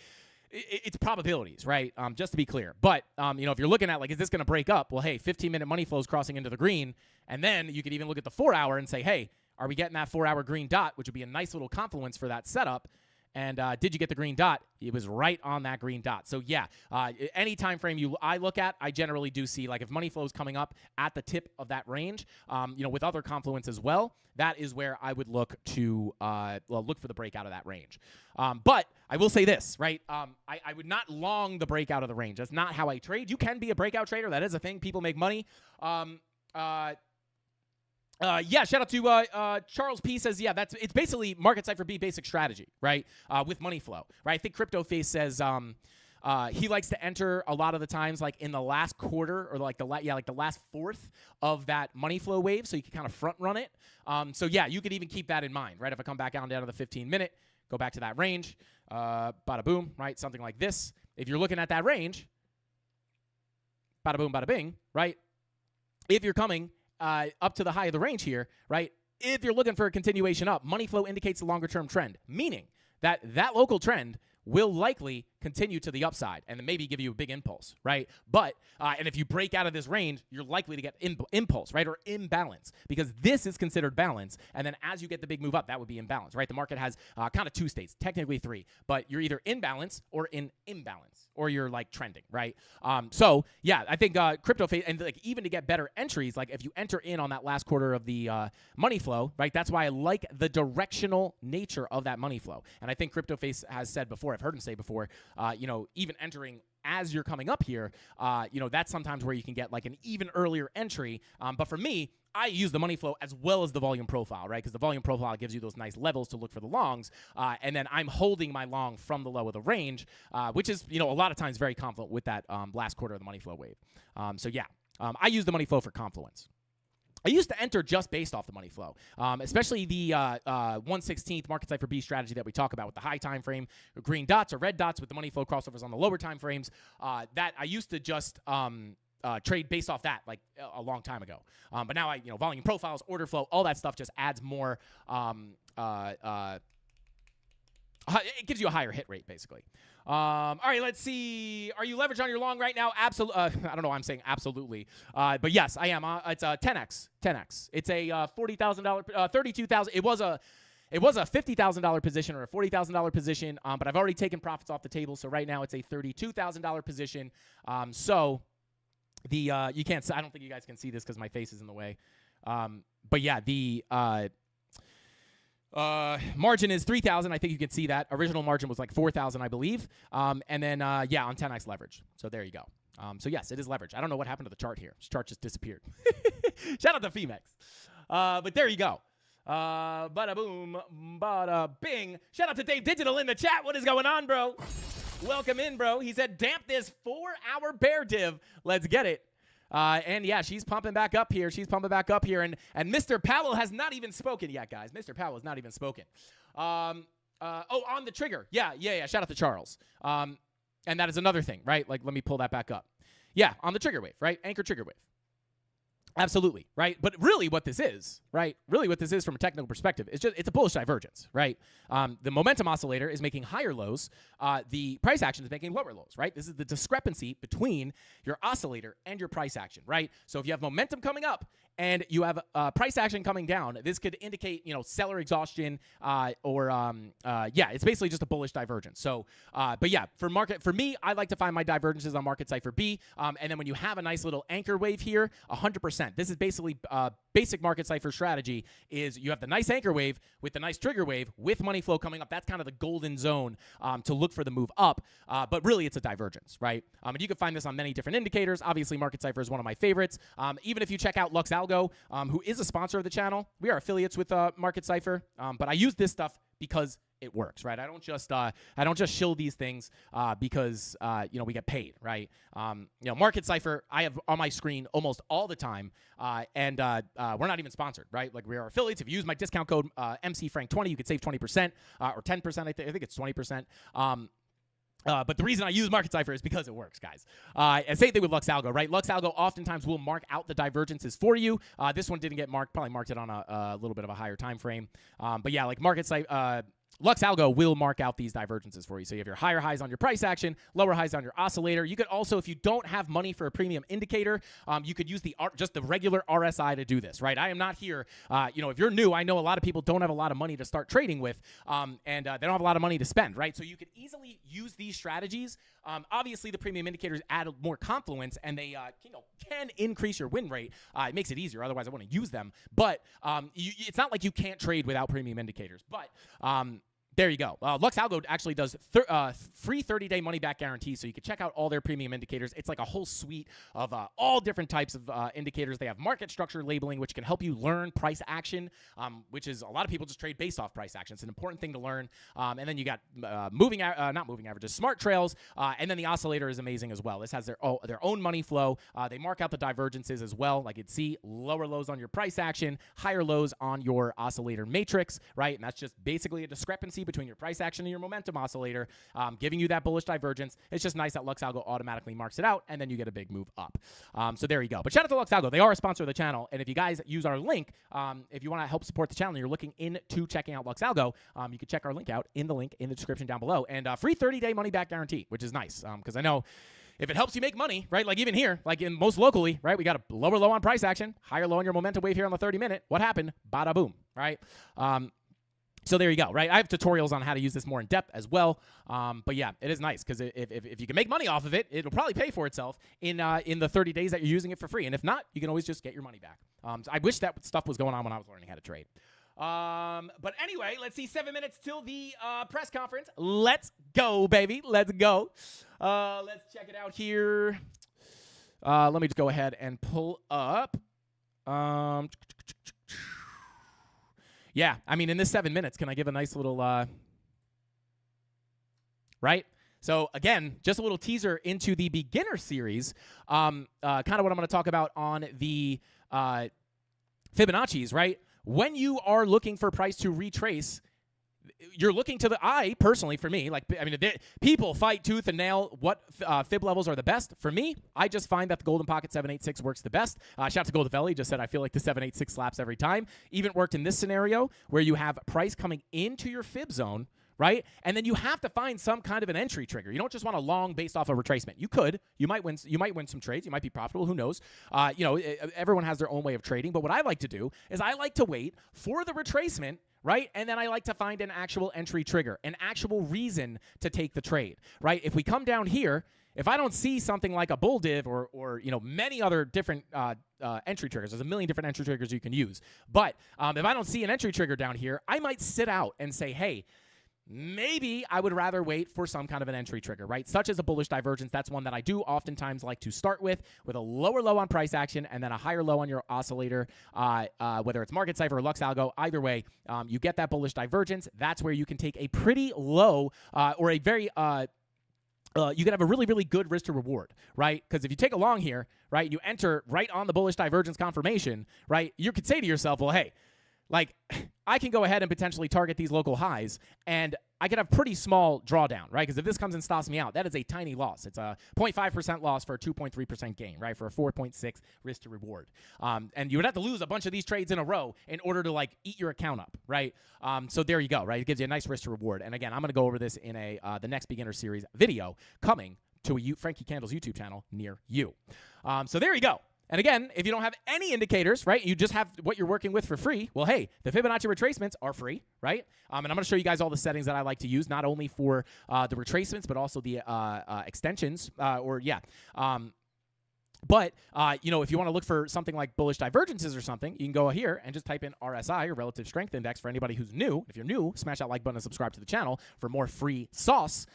it's probabilities, right? Just to be clear. But, if you're looking at like, is this going to break up? Well, hey, 15-minute money flow is crossing into the green. And then you could even look at the 4-hour and say, hey, are we getting that 4-hour green dot, which would be a nice little confluence for that setup? And did you get the green dot? It was right on that green dot. So, yeah, any time frame I look at, I generally do see, like, if money flow is coming up at the tip of that range, with other confluence as well, that is where I would look to look for the breakout of that range. But I will say this, right? I would not long the breakout of the range. That's not how I trade. You can be a breakout trader. That is a thing. People make money. Yeah, shout out to Charles P. says, yeah, it's basically market cipher B basic strategy, right? With money flow, right? I think Crypto Face says he likes to enter a lot of the times like in the last quarter or like the last fourth of that money flow wave, so you can kind of front run it. So yeah, you could even keep that in mind, right? If I come back down to the 15-minute, go back to that range, bada boom, right? Something like this. If you're looking at that range, bada boom, bada bing, right? If you're coming up to the high of the range here, right? If you're looking for a continuation up, money flow indicates the longer-term trend, meaning that local trend will likely continue to the upside and then maybe give you a big impulse, right? But, and if you break out of this range, you're likely to get impulse, right? Or imbalance, because this is considered balance. And then as you get the big move up, that would be imbalance, right? The market has kind of two states, technically three, but you're either in balance or in imbalance, or you're like trending, right? So yeah, I think crypto phase, and like even to get better entries, like if you enter in on that last quarter of the money flow, right? That's why I like the directional nature of that money flow. And I think Crypto Face has said before, I've heard him say before, even entering as you're coming up here, that's sometimes where you can get like an even earlier entry. But for me, I use the money flow as well as the volume profile, right? Because the volume profile gives you those nice levels to look for the longs. And then I'm holding my long from the low of the range, which is, a lot of times very confluent with that last quarter of the money flow wave. So yeah, I use the money flow for confluence. I used to enter just based off the money flow, especially the 1/16th market cipher B strategy that we talk about with the high time frame, green dots or red dots with the money flow crossovers on the lower time frames. That I used to just trade based off that like a long time ago. But now volume profiles, order flow, all that stuff just adds more. It gives you a higher hit rate, basically. All right, let's see. Are you leveraged on your long right now? Absolutely. I don't know why I'm saying absolutely. But yes, I am. It's a 10x. 10x. It's a $40,000, $32,000. It was a $50,000 position or a $40,000 position, but I've already taken profits off the table. So right now it's a $32,000 position. So the you can't. I don't think you guys can see this because my face is in the way. But yeah, the margin is 3,000. I think you can see that. Original margin was like 4,000, I believe. And then, on 10x leverage. So there you go. So yes, it is leverage. I don't know what happened to the chart here. This chart just disappeared. Shout out to FEMEX. But there you go. Bada boom, bada bing. Shout out to Dave Digital in the chat. What is going on, bro? Welcome in, bro. He said, damp this 4-hour bear div. Let's get it. And yeah, she's pumping back up here. And Mr. Powell has not even spoken yet, guys. Mr. Powell has not even spoken. On the trigger. Yeah. Shout out to Charles. And that is another thing, right? Like, let me pull that back up. Yeah, on the trigger wave, right? Anchor trigger wave. Absolutely, right? But really what this is, right? Really what this is from a technical perspective is it's a bullish divergence, right? The momentum oscillator is making higher lows. The price action is making lower lows, right? This is the discrepancy between your oscillator and your price action, right? So if you have momentum coming up and you have price action coming down, this could indicate, seller exhaustion it's basically just a bullish divergence. So, but yeah, for me, I like to find my divergences on Market Cipher B. And then when you have a nice little anchor wave here, 100%. This is basically basic Market Cipher strategy is you have the nice anchor wave with the nice trigger wave with money flow coming up. That's kind of the golden zone to look for the move up. But really, it's a divergence, right? And you can find this on many different indicators. Obviously, Market Cipher is one of my favorites. Even if you check out Lux Algo, who is a sponsor of the channel, we are affiliates with Market Cipher. But I use this stuff because it works, right? I don't just shill these things because we get paid, right? Market Cipher I have on my screen almost all the time, and we're not even sponsored, right? Like we are affiliates. If you use my discount code MCFrank20, you could save 20% or 10%. I think it's 20%. But the reason I use Market Cipher is because it works, guys. And same thing with Lux Algo, right? Lux Algo oftentimes will mark out the divergences for you. This one didn't get marked, probably marked it on a little bit of a higher time frame. But yeah, like Market Cipher, Lux Algo will mark out these divergences for you. So you have your higher highs on your price action, lower highs on your oscillator. You could also, if you don't have money for a premium indicator, you could use just the regular RSI to do this, right? I am not here, if you're new, I know a lot of people don't have a lot of money to start trading with, and they don't have a lot of money to spend, right? So you could easily use these strategies. Obviously, the premium indicators add more confluence, and they can increase your win rate. It makes it easier. Otherwise, I wouldn't use them. But it's not like you can't trade without premium indicators. But there you go. Lux Algo actually does free 30-day money-back guarantees, so you can check out all their premium indicators. It's like a whole suite of all different types of indicators. They have market structure labeling, which can help you learn price action, which is a lot of people just trade based off price action. It's an important thing to learn. And then you got not moving averages, smart trails, and then the oscillator is amazing as well. This has their own money flow. They mark out the divergences as well. Like you'd see lower lows on your price action, higher lows on your oscillator matrix, right? And that's just basically a discrepancy between your price action and your momentum oscillator, giving you that bullish divergence. It's just nice that Lux Algo automatically marks it out, and then you get a big move up. So there you go. But shout out to Lux Algo. They are a sponsor of the channel, and if you guys use our link, if you want to help support the channel and you're looking into checking out Lux Algo, you can check our link out in the link in the description down below. And free 30-day money-back guarantee, which is nice, because I know if it helps you make money, right, like even here, like in most locally, right, we got a lower low on price action, higher low on your momentum wave here on the 30-minute. What happened? Bada boom, right? So there you go, right? I have tutorials on how to use this more in depth as well. But yeah, it is nice because if you can make money off of it, it'll probably pay for itself in the 30 days that you're using it for free. And if not, you can always just get your money back. So I wish that stuff was going on when I was learning how to trade. But anyway, let's see, 7 minutes till the press conference. Let's go, baby. Let's go. Let's check it out here. Let me just go ahead and pull up. Yeah, I mean, in this 7 minutes, can I give a nice little, right? So, again, just a little teaser into the beginner series, kind of what I'm going to talk about on the Fibonacci's, right? When you are looking for price to retrace, you're looking to personally, for me, people fight tooth and nail what fib levels are the best. For me, I just find that the Golden Pocket 786 works the best. Shout out to Goldavelli, just said I feel like the 786 slaps every time. Even worked in this scenario where you have price coming into your fib zone, right? And then you have to find some kind of an entry trigger. You don't just want a long based off a retracement. You could. You might win some trades. You might be profitable. Who knows? Everyone has their own way of trading. But what I like to do is I like to wait for the retracement, right? And then I like to find an actual entry trigger, an actual reason to take the trade, right? If we come down here, if I don't see something like a bull div or many other different entry triggers, there's a million different entry triggers you can use. But if I don't see an entry trigger down here, I might sit out and say, hey, maybe I would rather wait for some kind of an entry trigger, right? Such as a bullish divergence. That's one that I do oftentimes like to start with a lower low on price action and then a higher low on your oscillator, whether it's Market Cipher or Lux Algo. Either way, you get that bullish divergence. That's where you can take a pretty low or a very you can have a really, really good risk to reward, right? Because if you take a long here, right, you enter right on the bullish divergence confirmation, right, you could say to yourself, well, hey, like I can go ahead and potentially target these local highs, and I could have pretty small drawdown, right? Because if this comes and stops me out, that is a tiny loss. It's a 0.5% loss for a 2.3% gain, right? For a 4.6 risk to reward. And you would have to lose a bunch of these trades in a row in order to like eat your account up, right? So there you go, right? It gives you a nice risk to reward. And again, I'm going to go over this in the next beginner series video coming to a Frankie Candles YouTube channel near you. So there you go. And again, if you don't have any indicators, right, you just have what you're working with for free, well, hey, the Fibonacci retracements are free, right? And I'm going to show you guys all the settings that I like to use, not only for the retracements, but also the extensions, But, you know, if you want to look for something like bullish divergences or something, you can go here and just type in RSI, or Relative Strength Index, for anybody who's new. If you're new, smash that like button and subscribe to the channel for more free sauce.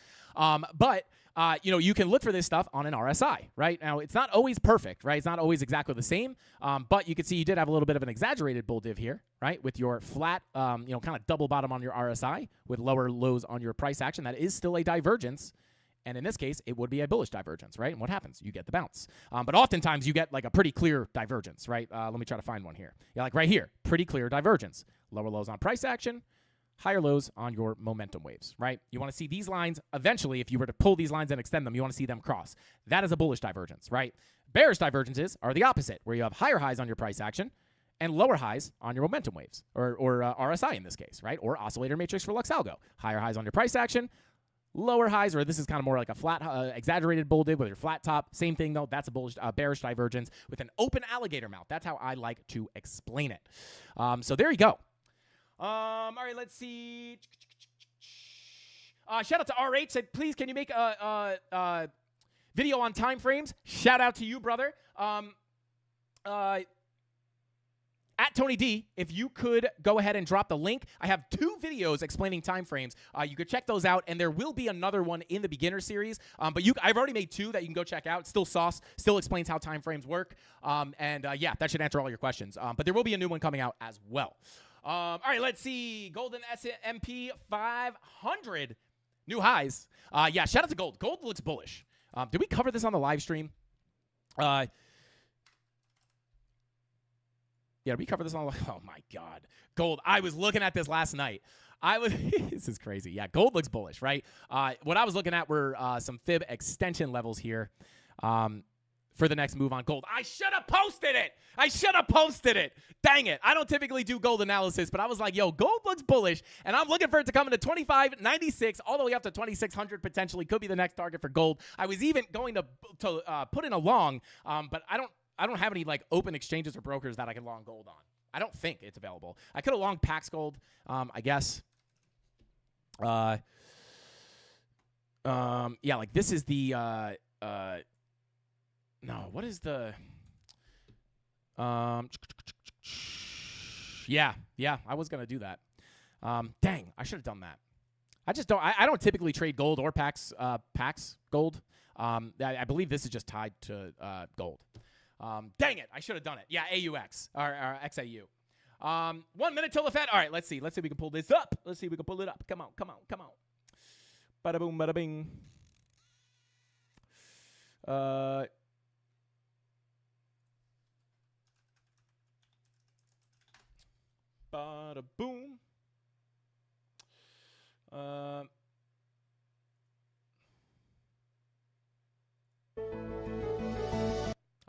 You know, you can look for this stuff on an RSI, right? Now, it's not always perfect, right? It's not always exactly the same, but you can see you did have a little bit of an exaggerated bull div here, right? With your flat, you know, kind of double bottom on your RSI with lower lows on your price action. That is still a divergence. And in this case, it would be a bullish divergence, right? And what happens? You get the bounce. But oftentimes, you get like a pretty clear divergence, right? Let me try to find one here. Yeah, like right here, pretty clear divergence. Lower lows on price action, higher lows on your momentum waves, right? You want to see these lines eventually, if you were to pull these lines and extend them, you want to see them cross. That is a bullish divergence, right? Bearish divergences are the opposite, where you have higher highs on your price action and lower highs on your momentum waves, or RSI in this case, right? Or oscillator matrix for Lux Algo. Higher highs on your price action, lower highs, or this is kind of more like a flat, exaggerated bull dip with your flat top. Same thing, though. That's a bullish, bearish divergence with an open alligator mouth. That's how I like to explain it. So there you go. All right, let's see. Shout out to RH. Said, please, can you make a video on time frames? Shout out to you, brother. At Tony D, if you could go ahead and drop the link. I have 2 videos explaining time frames. You could check those out, and there will be another one in the beginner series. But I've already made 2 that you can go check out. Still sauce, still explains how time frames work. Yeah, that should answer all your questions. But there will be a new one coming out as well. All right, let's see. Golden S&P 500 new highs. Yeah, shout out to gold. Gold looks bullish. Did we cover this on the live stream? Yeah, did we cover this on the Oh, my God. Gold. I was looking at this last night. This is crazy. Yeah, gold looks bullish, right? What I was looking at were some fib extension levels here. For the next move on gold. I should have posted it. Dang it. I don't typically do gold analysis, but I was like, yo, gold looks bullish, and I'm looking for it to come into 25.96 all the way up to 2,600 potentially. Could be the next target for gold. I was even going to put in a long, but I don't have any like open exchanges or brokers that I can long gold on. I don't think it's available. I could have long Pax Gold, I guess. Yeah, like this is the no, what is the yeah, I was gonna do that. Dang, I should have done that. I don't typically trade gold or Pax Gold. I believe this is just tied to gold. Dang it, I should have done it. Yeah, AUX or XAU. 1 minute till the Fed. All right, let's see if we can pull this up. Let's see if we can pull it up. Come on. Bada boom, bada bing. Bada boom. All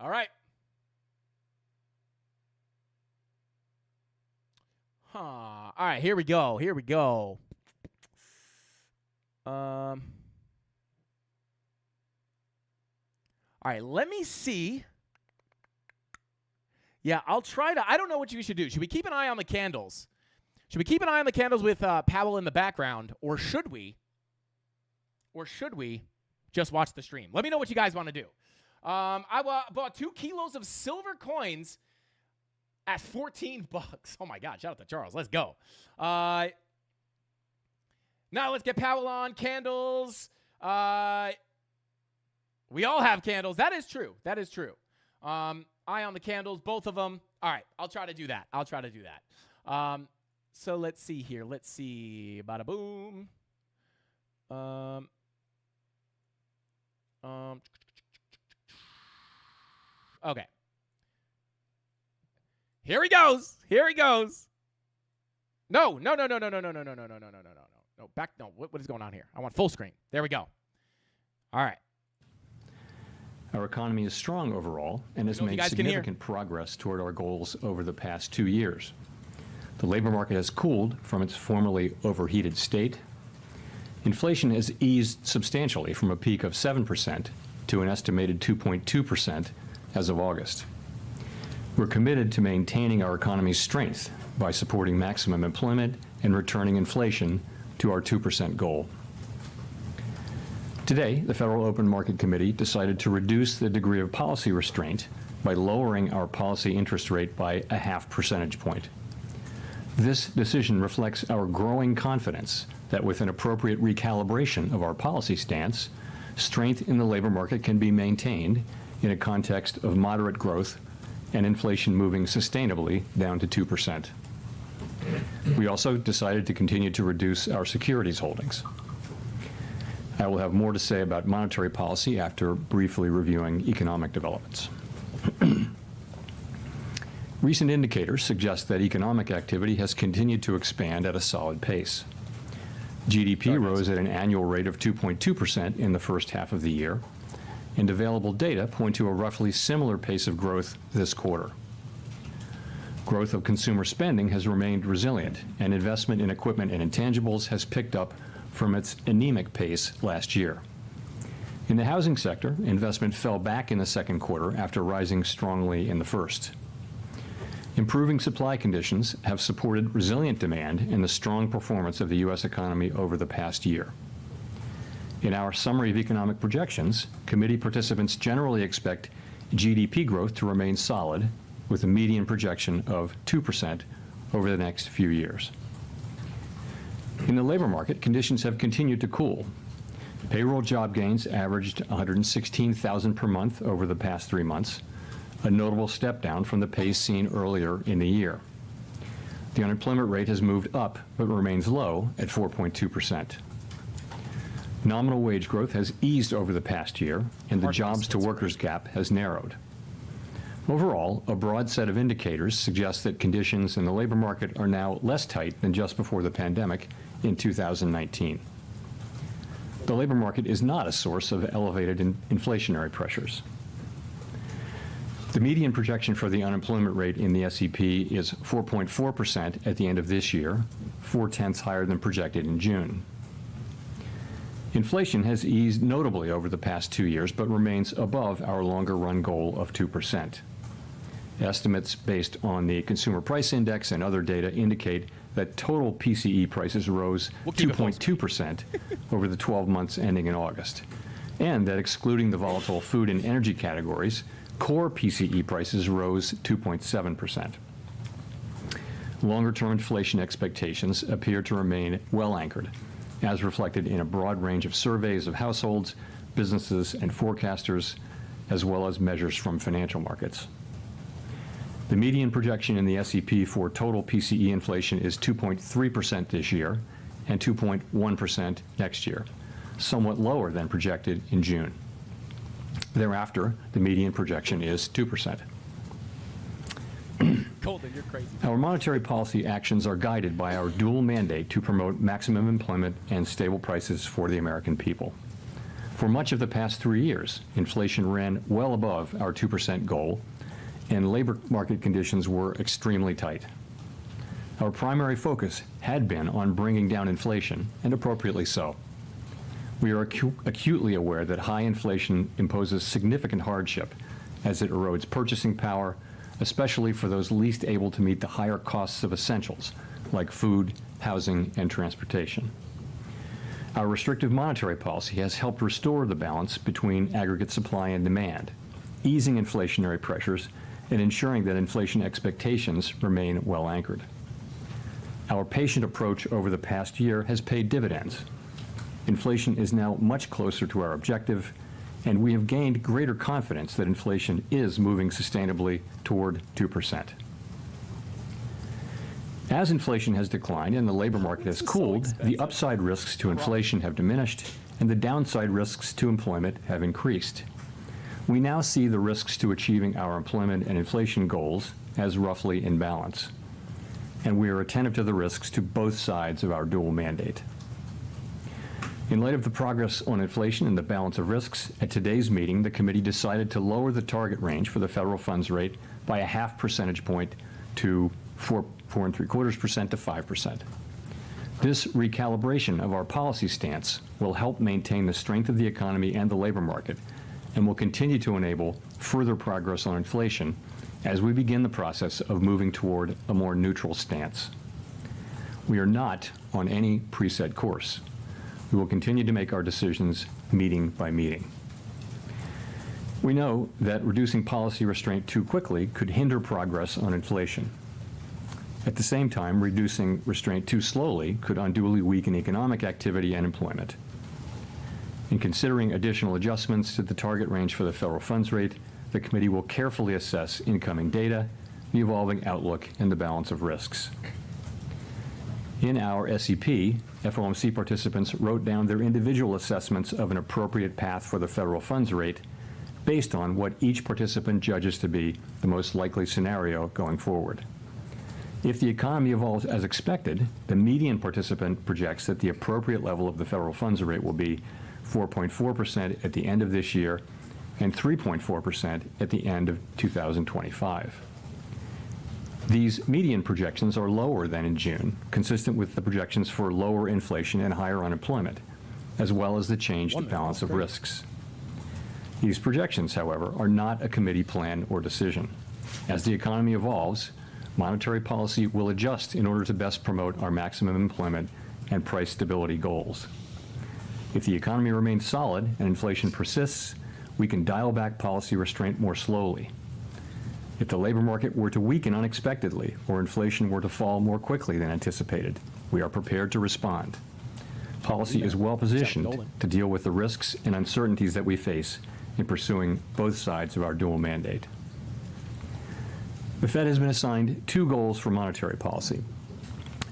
right. All right, here we go. All right, let me see. Yeah, I'll try to. I don't know what you should do. Should we keep an eye on the candles? Should we keep an eye on the candles with Powell in the background, or should we just watch the stream? Let me know what you guys want to do. I bought 2 kilos of silver coins at $14. Oh my God! Shout out to Charles. Let's go. Now let's get Powell on candles. We all have candles. That is true. Eye on the candles, both of them. All right, I'll try to do that. So let's see here. Let's see. Bada boom. Okay. Here he goes. No. Back. No. What is going on here? I want full screen. There we go. All right. Our economy is strong overall and has made significant progress toward our goals over the past 2 years. The labor market has cooled from its formerly overheated state. Inflation has eased substantially from a peak of 7% to an estimated 2.2% as of August. We're committed to maintaining our economy's strength by supporting maximum employment and returning inflation to our 2% goal. Today, the Federal Open Market Committee decided to reduce the degree of policy restraint by lowering our policy interest rate by a 0.5 percentage point. This decision reflects our growing confidence that with an appropriate recalibration of our policy stance, strength in the labor market can be maintained in a context of moderate growth and inflation moving sustainably down to 2%. We also decided to continue to reduce our securities holdings. I will have more to say about monetary policy after briefly reviewing economic developments. Recent indicators suggest that economic activity has continued to expand at a solid pace. GDP rose at an annual rate of 2.2% in the first half of the year, and available data point to a roughly similar pace of growth this quarter. Growth of consumer spending has remained resilient, and investment in equipment and intangibles has picked up from its anemic pace last year. In the housing sector, investment fell back in the second quarter after rising strongly in the first. Improving supply conditions have supported resilient demand and the strong performance of the U.S. economy over the past year. In our summary of economic projections, committee participants generally expect GDP growth to remain solid, with a median projection of 2% over the next few years. In the labor market, conditions have continued to cool. Payroll job gains averaged 116,000 per month over the past 3 months, a notable step down from the pace seen earlier in the year. The unemployment rate has moved up but remains low at 4.2%. Nominal wage growth has eased over the past year, and the jobs-to-workers gap has narrowed. Overall, a broad set of indicators suggests that conditions in the labor market are now less tight than just before the pandemic in 2019. The labor market is not a source of elevated inflationary pressures. The median projection for the unemployment rate in the SEP is 4.4% at the end of this year, 0.4 higher than projected in June. Inflation has eased notably over the past 2 years, but remains above our longer-run goal of 2%. Estimates based on the Consumer Price Index and other data indicate that total PCE prices rose 2.2% over the 12 months ending in August, and that excluding the volatile food and energy categories, core PCE prices rose 2.7%. Longer-term inflation expectations appear to remain well anchored, as reflected in a broad range of surveys of households, businesses, and forecasters, as well as measures from financial markets. The median projection in the SEP for total PCE inflation is 2.3% this year and 2.1% next year, somewhat lower than projected in June. Thereafter, the median projection is 2%. Golden, you're crazy. Our monetary policy actions are guided by our dual mandate to promote maximum employment and stable prices for the American people. For much of the past 3 years, inflation ran well above our 2% goal, and labor market conditions were extremely tight. Our primary focus had been on bringing down inflation, and appropriately so. We are acutely aware that high inflation imposes significant hardship as it erodes purchasing power, especially for those least able to meet the higher costs of essentials like food, housing, and transportation. Our restrictive monetary policy has helped restore the balance between aggregate supply and demand, easing inflationary pressures and ensuring that inflation expectations remain well anchored. Our patient approach over the past year has paid dividends. Inflation is now much closer to our objective, and we have gained greater confidence that inflation is moving sustainably toward 2%. As inflation has declined and the labor market has cooled, the upside risks to inflation have diminished and the downside risks to employment have increased. We now see the risks to achieving our employment and inflation goals as roughly in balance. and we are attentive to the risks to both sides of our dual mandate. In light of the progress on inflation and the balance of risks, at today's meeting, the committee decided to lower the target range for the federal funds rate by a half percentage point to 4.75% to 5%. This recalibration of our policy stance will help maintain the strength of the economy and the labor market, and will continue to enable further progress on inflation as we begin the process of moving toward a more neutral stance. We are not on any preset course. We will continue to make our decisions meeting by meeting. We know that reducing policy restraint too quickly could hinder progress on inflation. At the same time, reducing restraint too slowly could unduly weaken economic activity and employment. In considering additional adjustments to the target range for the federal funds rate, the committee will carefully assess incoming data, the evolving outlook, and the balance of risks. In our SEP, FOMC participants wrote down their individual assessments of an appropriate path for the federal funds rate based on what each participant judges to be the most likely scenario going forward. If the economy evolves as expected, the median participant projects that the appropriate level of the federal funds rate will be 4.4% at the end of this year and 3.4% at the end of 2025. These median projections are lower than in June, consistent with the projections for lower inflation and higher unemployment, as well as the changed balance of risks. These projections, however, are not a committee plan or decision. As the economy evolves, monetary policy will adjust in order to best promote our maximum employment and price stability goals. If the economy remains solid and inflation persists, we can dial back policy restraint more slowly. If the labor market were to weaken unexpectedly or inflation were to fall more quickly than anticipated, we are prepared to respond. Policy is well positioned to deal with the risks and uncertainties that we face in pursuing both sides of our dual mandate. The Fed has been assigned two goals for monetary policy: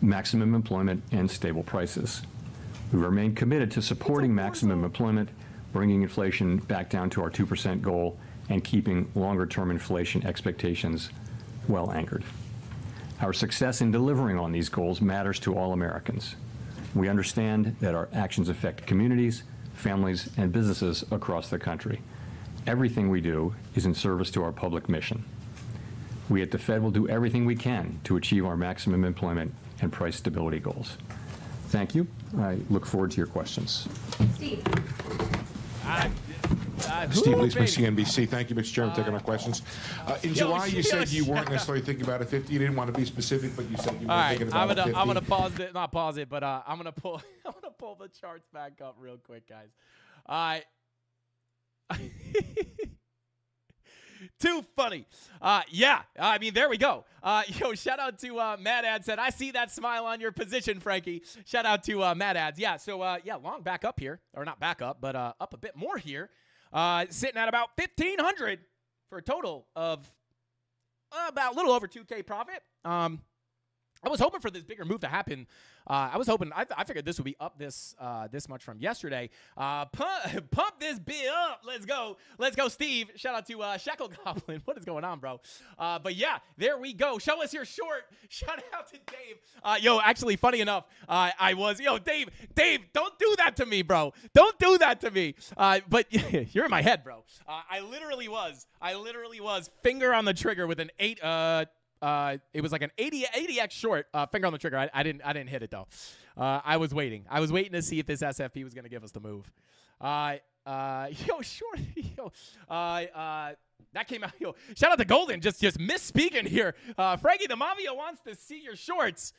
maximum employment and stable prices. We remain committed to supporting maximum employment, bringing inflation back down to our 2% goal, and keeping longer-term inflation expectations well anchored. Our success in delivering on these goals matters to all Americans. We understand that our actions affect communities, families, and businesses across the country. Everything we do is in service to our public mission. We at the Fed will do everything we can to achieve our maximum employment and price stability goals. Thank you. I look forward to your questions. Steve. Steve Leisman, CNBC. Thank you, Mr. Chairman, for taking my questions. In July, you said you weren't necessarily thinking about a 50. You didn't want to be specific, but you said you were thinking about a 50. I'm gonna pause it, not pause it, but I'm gonna pull the charts back up real quick, guys. Too funny. Yeah, I mean, there we go. Shout out to Mad Ad said, I see that smile on your position, Frankie. Shout out to Mad Ads. Yeah, so, long back up here. Or not back up, but up a bit more here. Sitting at about 1,500 for a total of about a little over 2K profit. I was hoping for this bigger move to happen. I figured this would be up this much from yesterday. Pump this bit up. Let's go, Steve. Shout out to Shackle Goblin. What is going on, bro? But yeah, there we go. Show us your short. Shout out to Dave. Actually, funny enough, Dave, don't do that to me, bro. Don't do that to me. But you're in my head, bro. I literally was finger on the trigger with an 8. It was like an 80x short, finger on the trigger. I didn't hit it though. I was waiting to see if this SFP was gonna give us the move. That came out. Shout out to Golden, just misspeaking here. Frankie, the Mafia wants to see your shorts.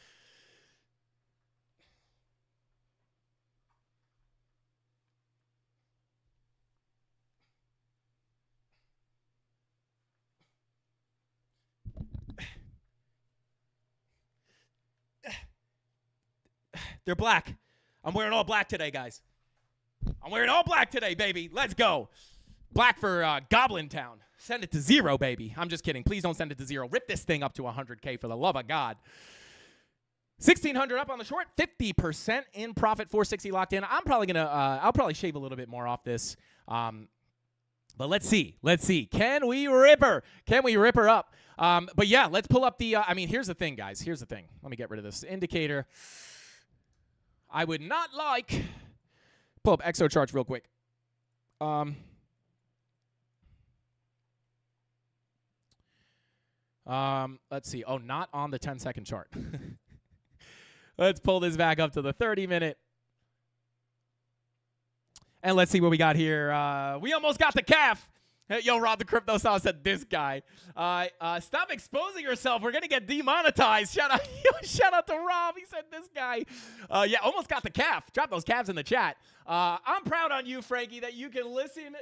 They're black. I'm wearing all black today, guys. I'm wearing all black today, baby. Let's go. Black for Goblin Town. Send it to 0, baby. I'm just kidding. Please don't send it to 0. Rip this thing up to 100K for the love of God. 1,600 up on the short. 50% in profit. 460 locked in. I'll probably shave a little bit more off this. But let's see. Can we rip her? Up? But yeah, let's pull up the. Here's the thing, guys. Here's the thing. Let me get rid of this indicator. I would not like. Pull up XO charts real quick. Let's see. Oh, not on the 10-second chart. Let's pull this back up to the 30-minute. And let's see what we got here. We almost got the calf. Yo, Rob the Crypto Style said this guy. Stop exposing yourself. We're going to get demonetized. Shout out to Rob. He said this guy. Yeah, almost got the calf. Drop those calves in the chat. I'm proud on you, Frankie, that you can listen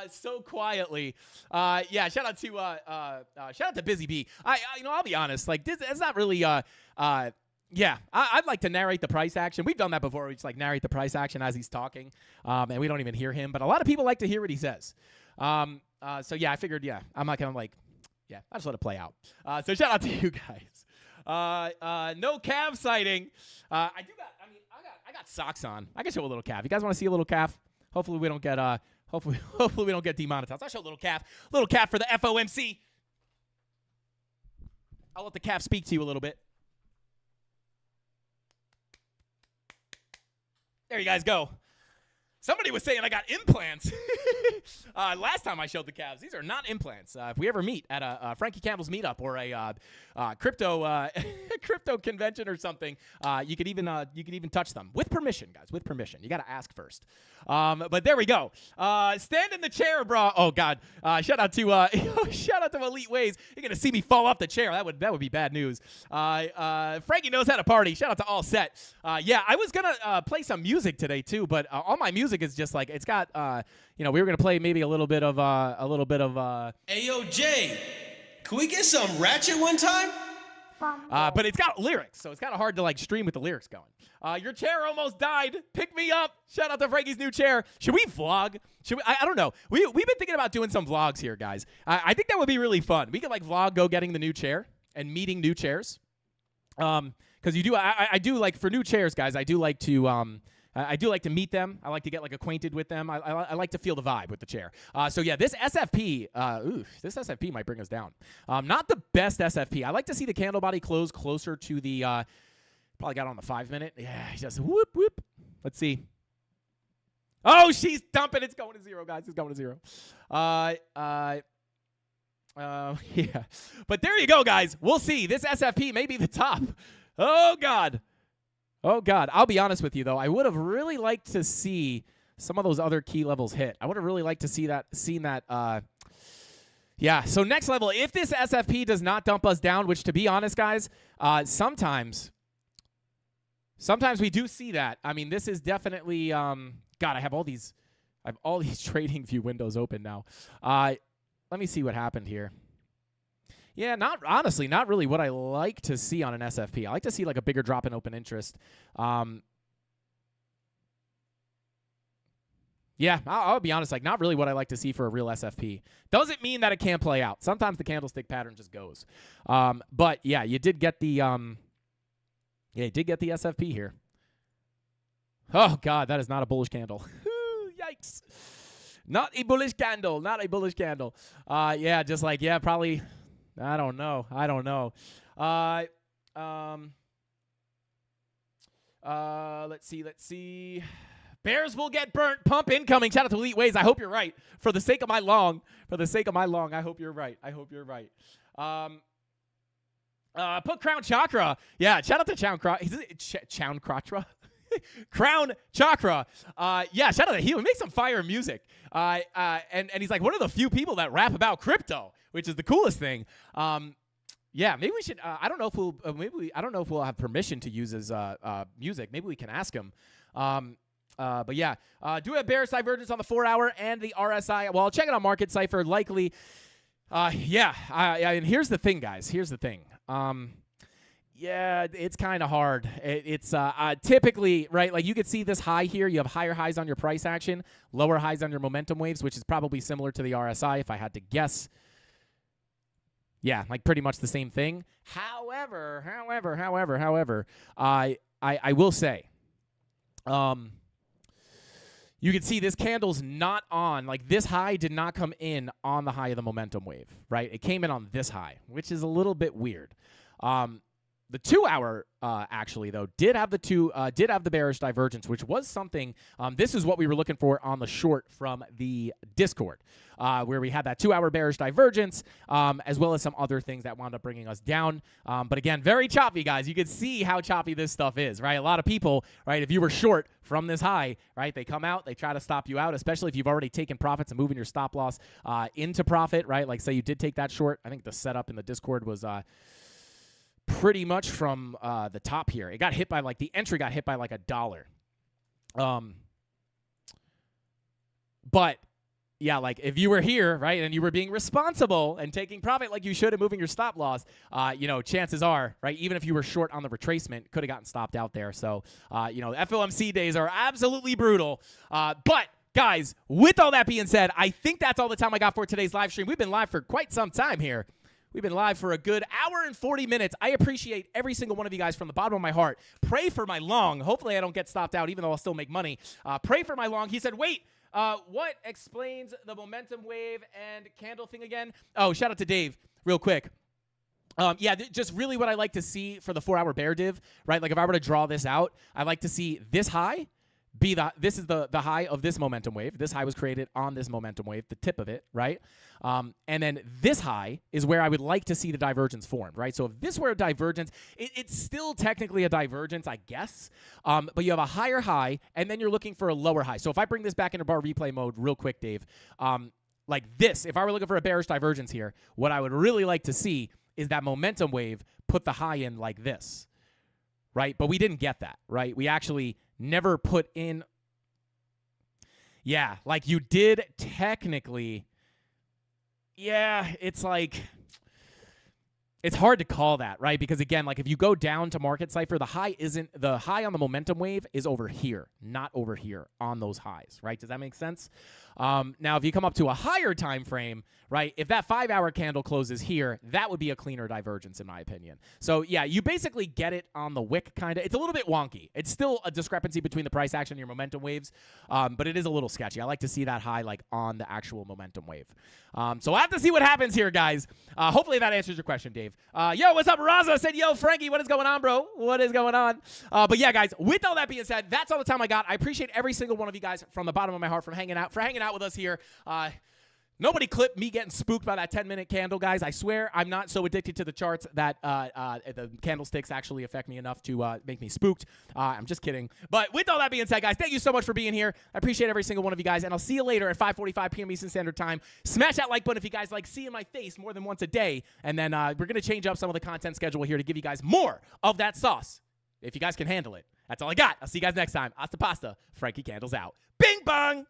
so quietly. Yeah, shout out to Busy Bee. I'll be honest. Like, this, it's not really yeah, I'd like to narrate the price action. We've done that before. We just like narrate the price action as he's talking, and we don't even hear him. But a lot of people like to hear what he says. So yeah, I figured, yeah, I'm not gonna I just let it play out. So shout out to you guys. No calf sighting. I got socks on. I can show a little calf. You guys want to see a little calf? Hopefully we don't get hopefully we don't get demonetized. I'll show a little calf for the FOMC. I'll let the calf speak to you a little bit. There you guys go. Somebody was saying I got implants last time I showed the calves. These are not implants. If we ever meet at a Frankie Candles meetup or a crypto convention or something, you could even touch them with permission, guys. With permission. You got to ask first. But there we go. Stand in the chair, bro. Oh God. Shout out to Elite Ways. You're gonna see me fall off the chair. That would be bad news. Frankie knows how to party. Shout out to All Set. Yeah, I was gonna play some music today too, but all my music is just like it's got. We were gonna play maybe a little bit of. Hey yo, Jay, can we get some ratchet one time? But it's got lyrics, so it's kind of hard to like stream with the lyrics going. Your chair almost died. Pick me up. Shout out to Frankie's new chair. Should we vlog? Should we? I don't know. We've been thinking about doing some vlogs here, guys. I think that would be really fun. We could like vlog go getting the new chair and meeting new chairs. Because you do. I do like for new chairs, guys. I do like to meet them. I like to get like acquainted with them. I like to feel the vibe with the chair. So yeah, this SFP, this SFP might bring us down. Not the best SFP. I like to see the candle body close closer to the, probably got on the 5-minute. Yeah, he just whoop, whoop. Let's see. Oh, she's dumping. It's going to zero, guys. It's going to zero. Yeah. But there you go, guys. We'll see. This SFP may be the top. Oh, God. Oh, God. I'll be honest with you, though. I would have really liked to see some of those other key levels hit. I would have really liked to seen that. Yeah, so next level, if this SFP does not dump us down, which, to be honest, guys, sometimes we do see that. I mean, this is definitely God, I have all these trading view windows open now. Let me see what happened here. Yeah, not really what I like to see on an SFP. I like to see like a bigger drop in open interest. Yeah, I'll be honest, like not really what I like to see for a real SFP. Doesn't mean that it can't play out. Sometimes the candlestick pattern just goes. But yeah, you did get the SFP here. Oh God, that is not a bullish candle. Yikes. Not a bullish candle. Yeah, just like, yeah, probably. I don't know. Let's see. Bears will get burnt. Pump incoming. Shout out to Elite Ways. I hope you're right. For the sake of my long, I hope you're right. Put Crown Chakra. Yeah, shout out to Chown Kratra. Crown Chakra. Yeah, shout out to him. Make some fire music. And he's like one of the few people that rap about crypto, which is the coolest thing. Yeah, maybe we should. I don't know if we'll have permission to use his music. Maybe we can ask him. But yeah, do have bearish divergence on the 4-hour and the RSI. Well, I'll check it on Market Cipher. Likely. Yeah. And here's the thing, guys. Yeah, it's kind of hard. It's typically, right, like you could see this high here. You have higher highs on your price action, lower highs on your momentum waves, which is probably similar to the RSI if I had to guess. Yeah, like pretty much the same thing. However, I will say, you can see this candle's not on. Like, this high did not come in on the high of the momentum wave, right? It came in on this high, which is a little bit weird. The 2-hour actually though did have the bearish divergence, which was something. This is what we were looking for on the short from the Discord, where we had that 2-hour bearish divergence, as well as some other things that wound up bringing us down. But again, very choppy, guys. You can see how choppy this stuff is, right? A lot of people, right? If you were short from this high, right? They come out, they try to stop you out, especially if you've already taken profits and moving your stop loss into profit, right? Like, say you did take that short. I think the setup in the Discord was pretty much from the top here. It got hit by, like, the entry got hit by like $1. But yeah, like, if you were here, right, and you were being responsible and taking profit like you should and moving your stop loss, you know, chances are, right, even if you were short on the retracement, could have gotten stopped out there. So, you know, FOMC days are absolutely brutal. But guys, with all that being said, I think that's all the time I got for today's live stream. We've been live for quite some time here. We've been live for a good hour and 40 minutes. I appreciate every single one of you guys from the bottom of my heart. Pray for my long. Hopefully I don't get stopped out, even though I'll still make money. Pray for my long. He said, wait, what explains the momentum wave and candle thing again? Oh, shout out to Dave real quick. Yeah, just really what I like to see for the 4-hour bear div, right? Like, if I were to draw this out, I like to see this high this is the high of this momentum wave. This high was created on this momentum wave, the tip of it, right? And then this high is where I would like to see the divergence formed, right? So if this were a divergence, it's still technically a divergence, I guess. But you have a higher high, and then you're looking for a lower high. So if I bring this back into bar replay mode real quick, Dave, like this, if I were looking for a bearish divergence here, what I would really like to see is that momentum wave put the high in like this, right? But we didn't get that, right? We actually never put in. Yeah, like, you did technically. Yeah, it's like, it's hard to call that, right? Because again, like, if you go down to market cipher, the high on the momentum wave is over here, not over here on those highs, right? Does that make sense? Now, if you come up to a higher time frame, right, if that 5-hour candle closes here, that would be a cleaner divergence, in my opinion. So, yeah, you basically get it on the wick, kind of. It's a little bit wonky. It's still a discrepancy between the price action and your momentum waves, but it is a little sketchy. I like to see that high, like, on the actual momentum wave. So we'll have to see what happens here, guys. Hopefully that answers your question, Dave. Yo, what's up? Raza said, yo, Frankie, what is going on, bro? What is going on? But yeah, guys, with all that being said, that's all the time I got. I appreciate every single one of you guys from the bottom of my heart for hanging out with us here. Nobody clipped me getting spooked by that 10-minute candle, guys. I swear I'm not so addicted to the charts that the candlesticks actually affect me enough to make me spooked. I'm just kidding. But with all that being said, guys, thank you so much for being here. I appreciate every single one of you guys, and I'll see you later at 5:45 p.m. Eastern Standard Time. Smash that like button if you guys like seeing my face more than once a day, and then we're going to change up some of the content schedule here to give you guys more of that sauce, if you guys can handle it. That's all I got. I'll see you guys next time. Hasta pasta. Frankie Candles out. Bing bong!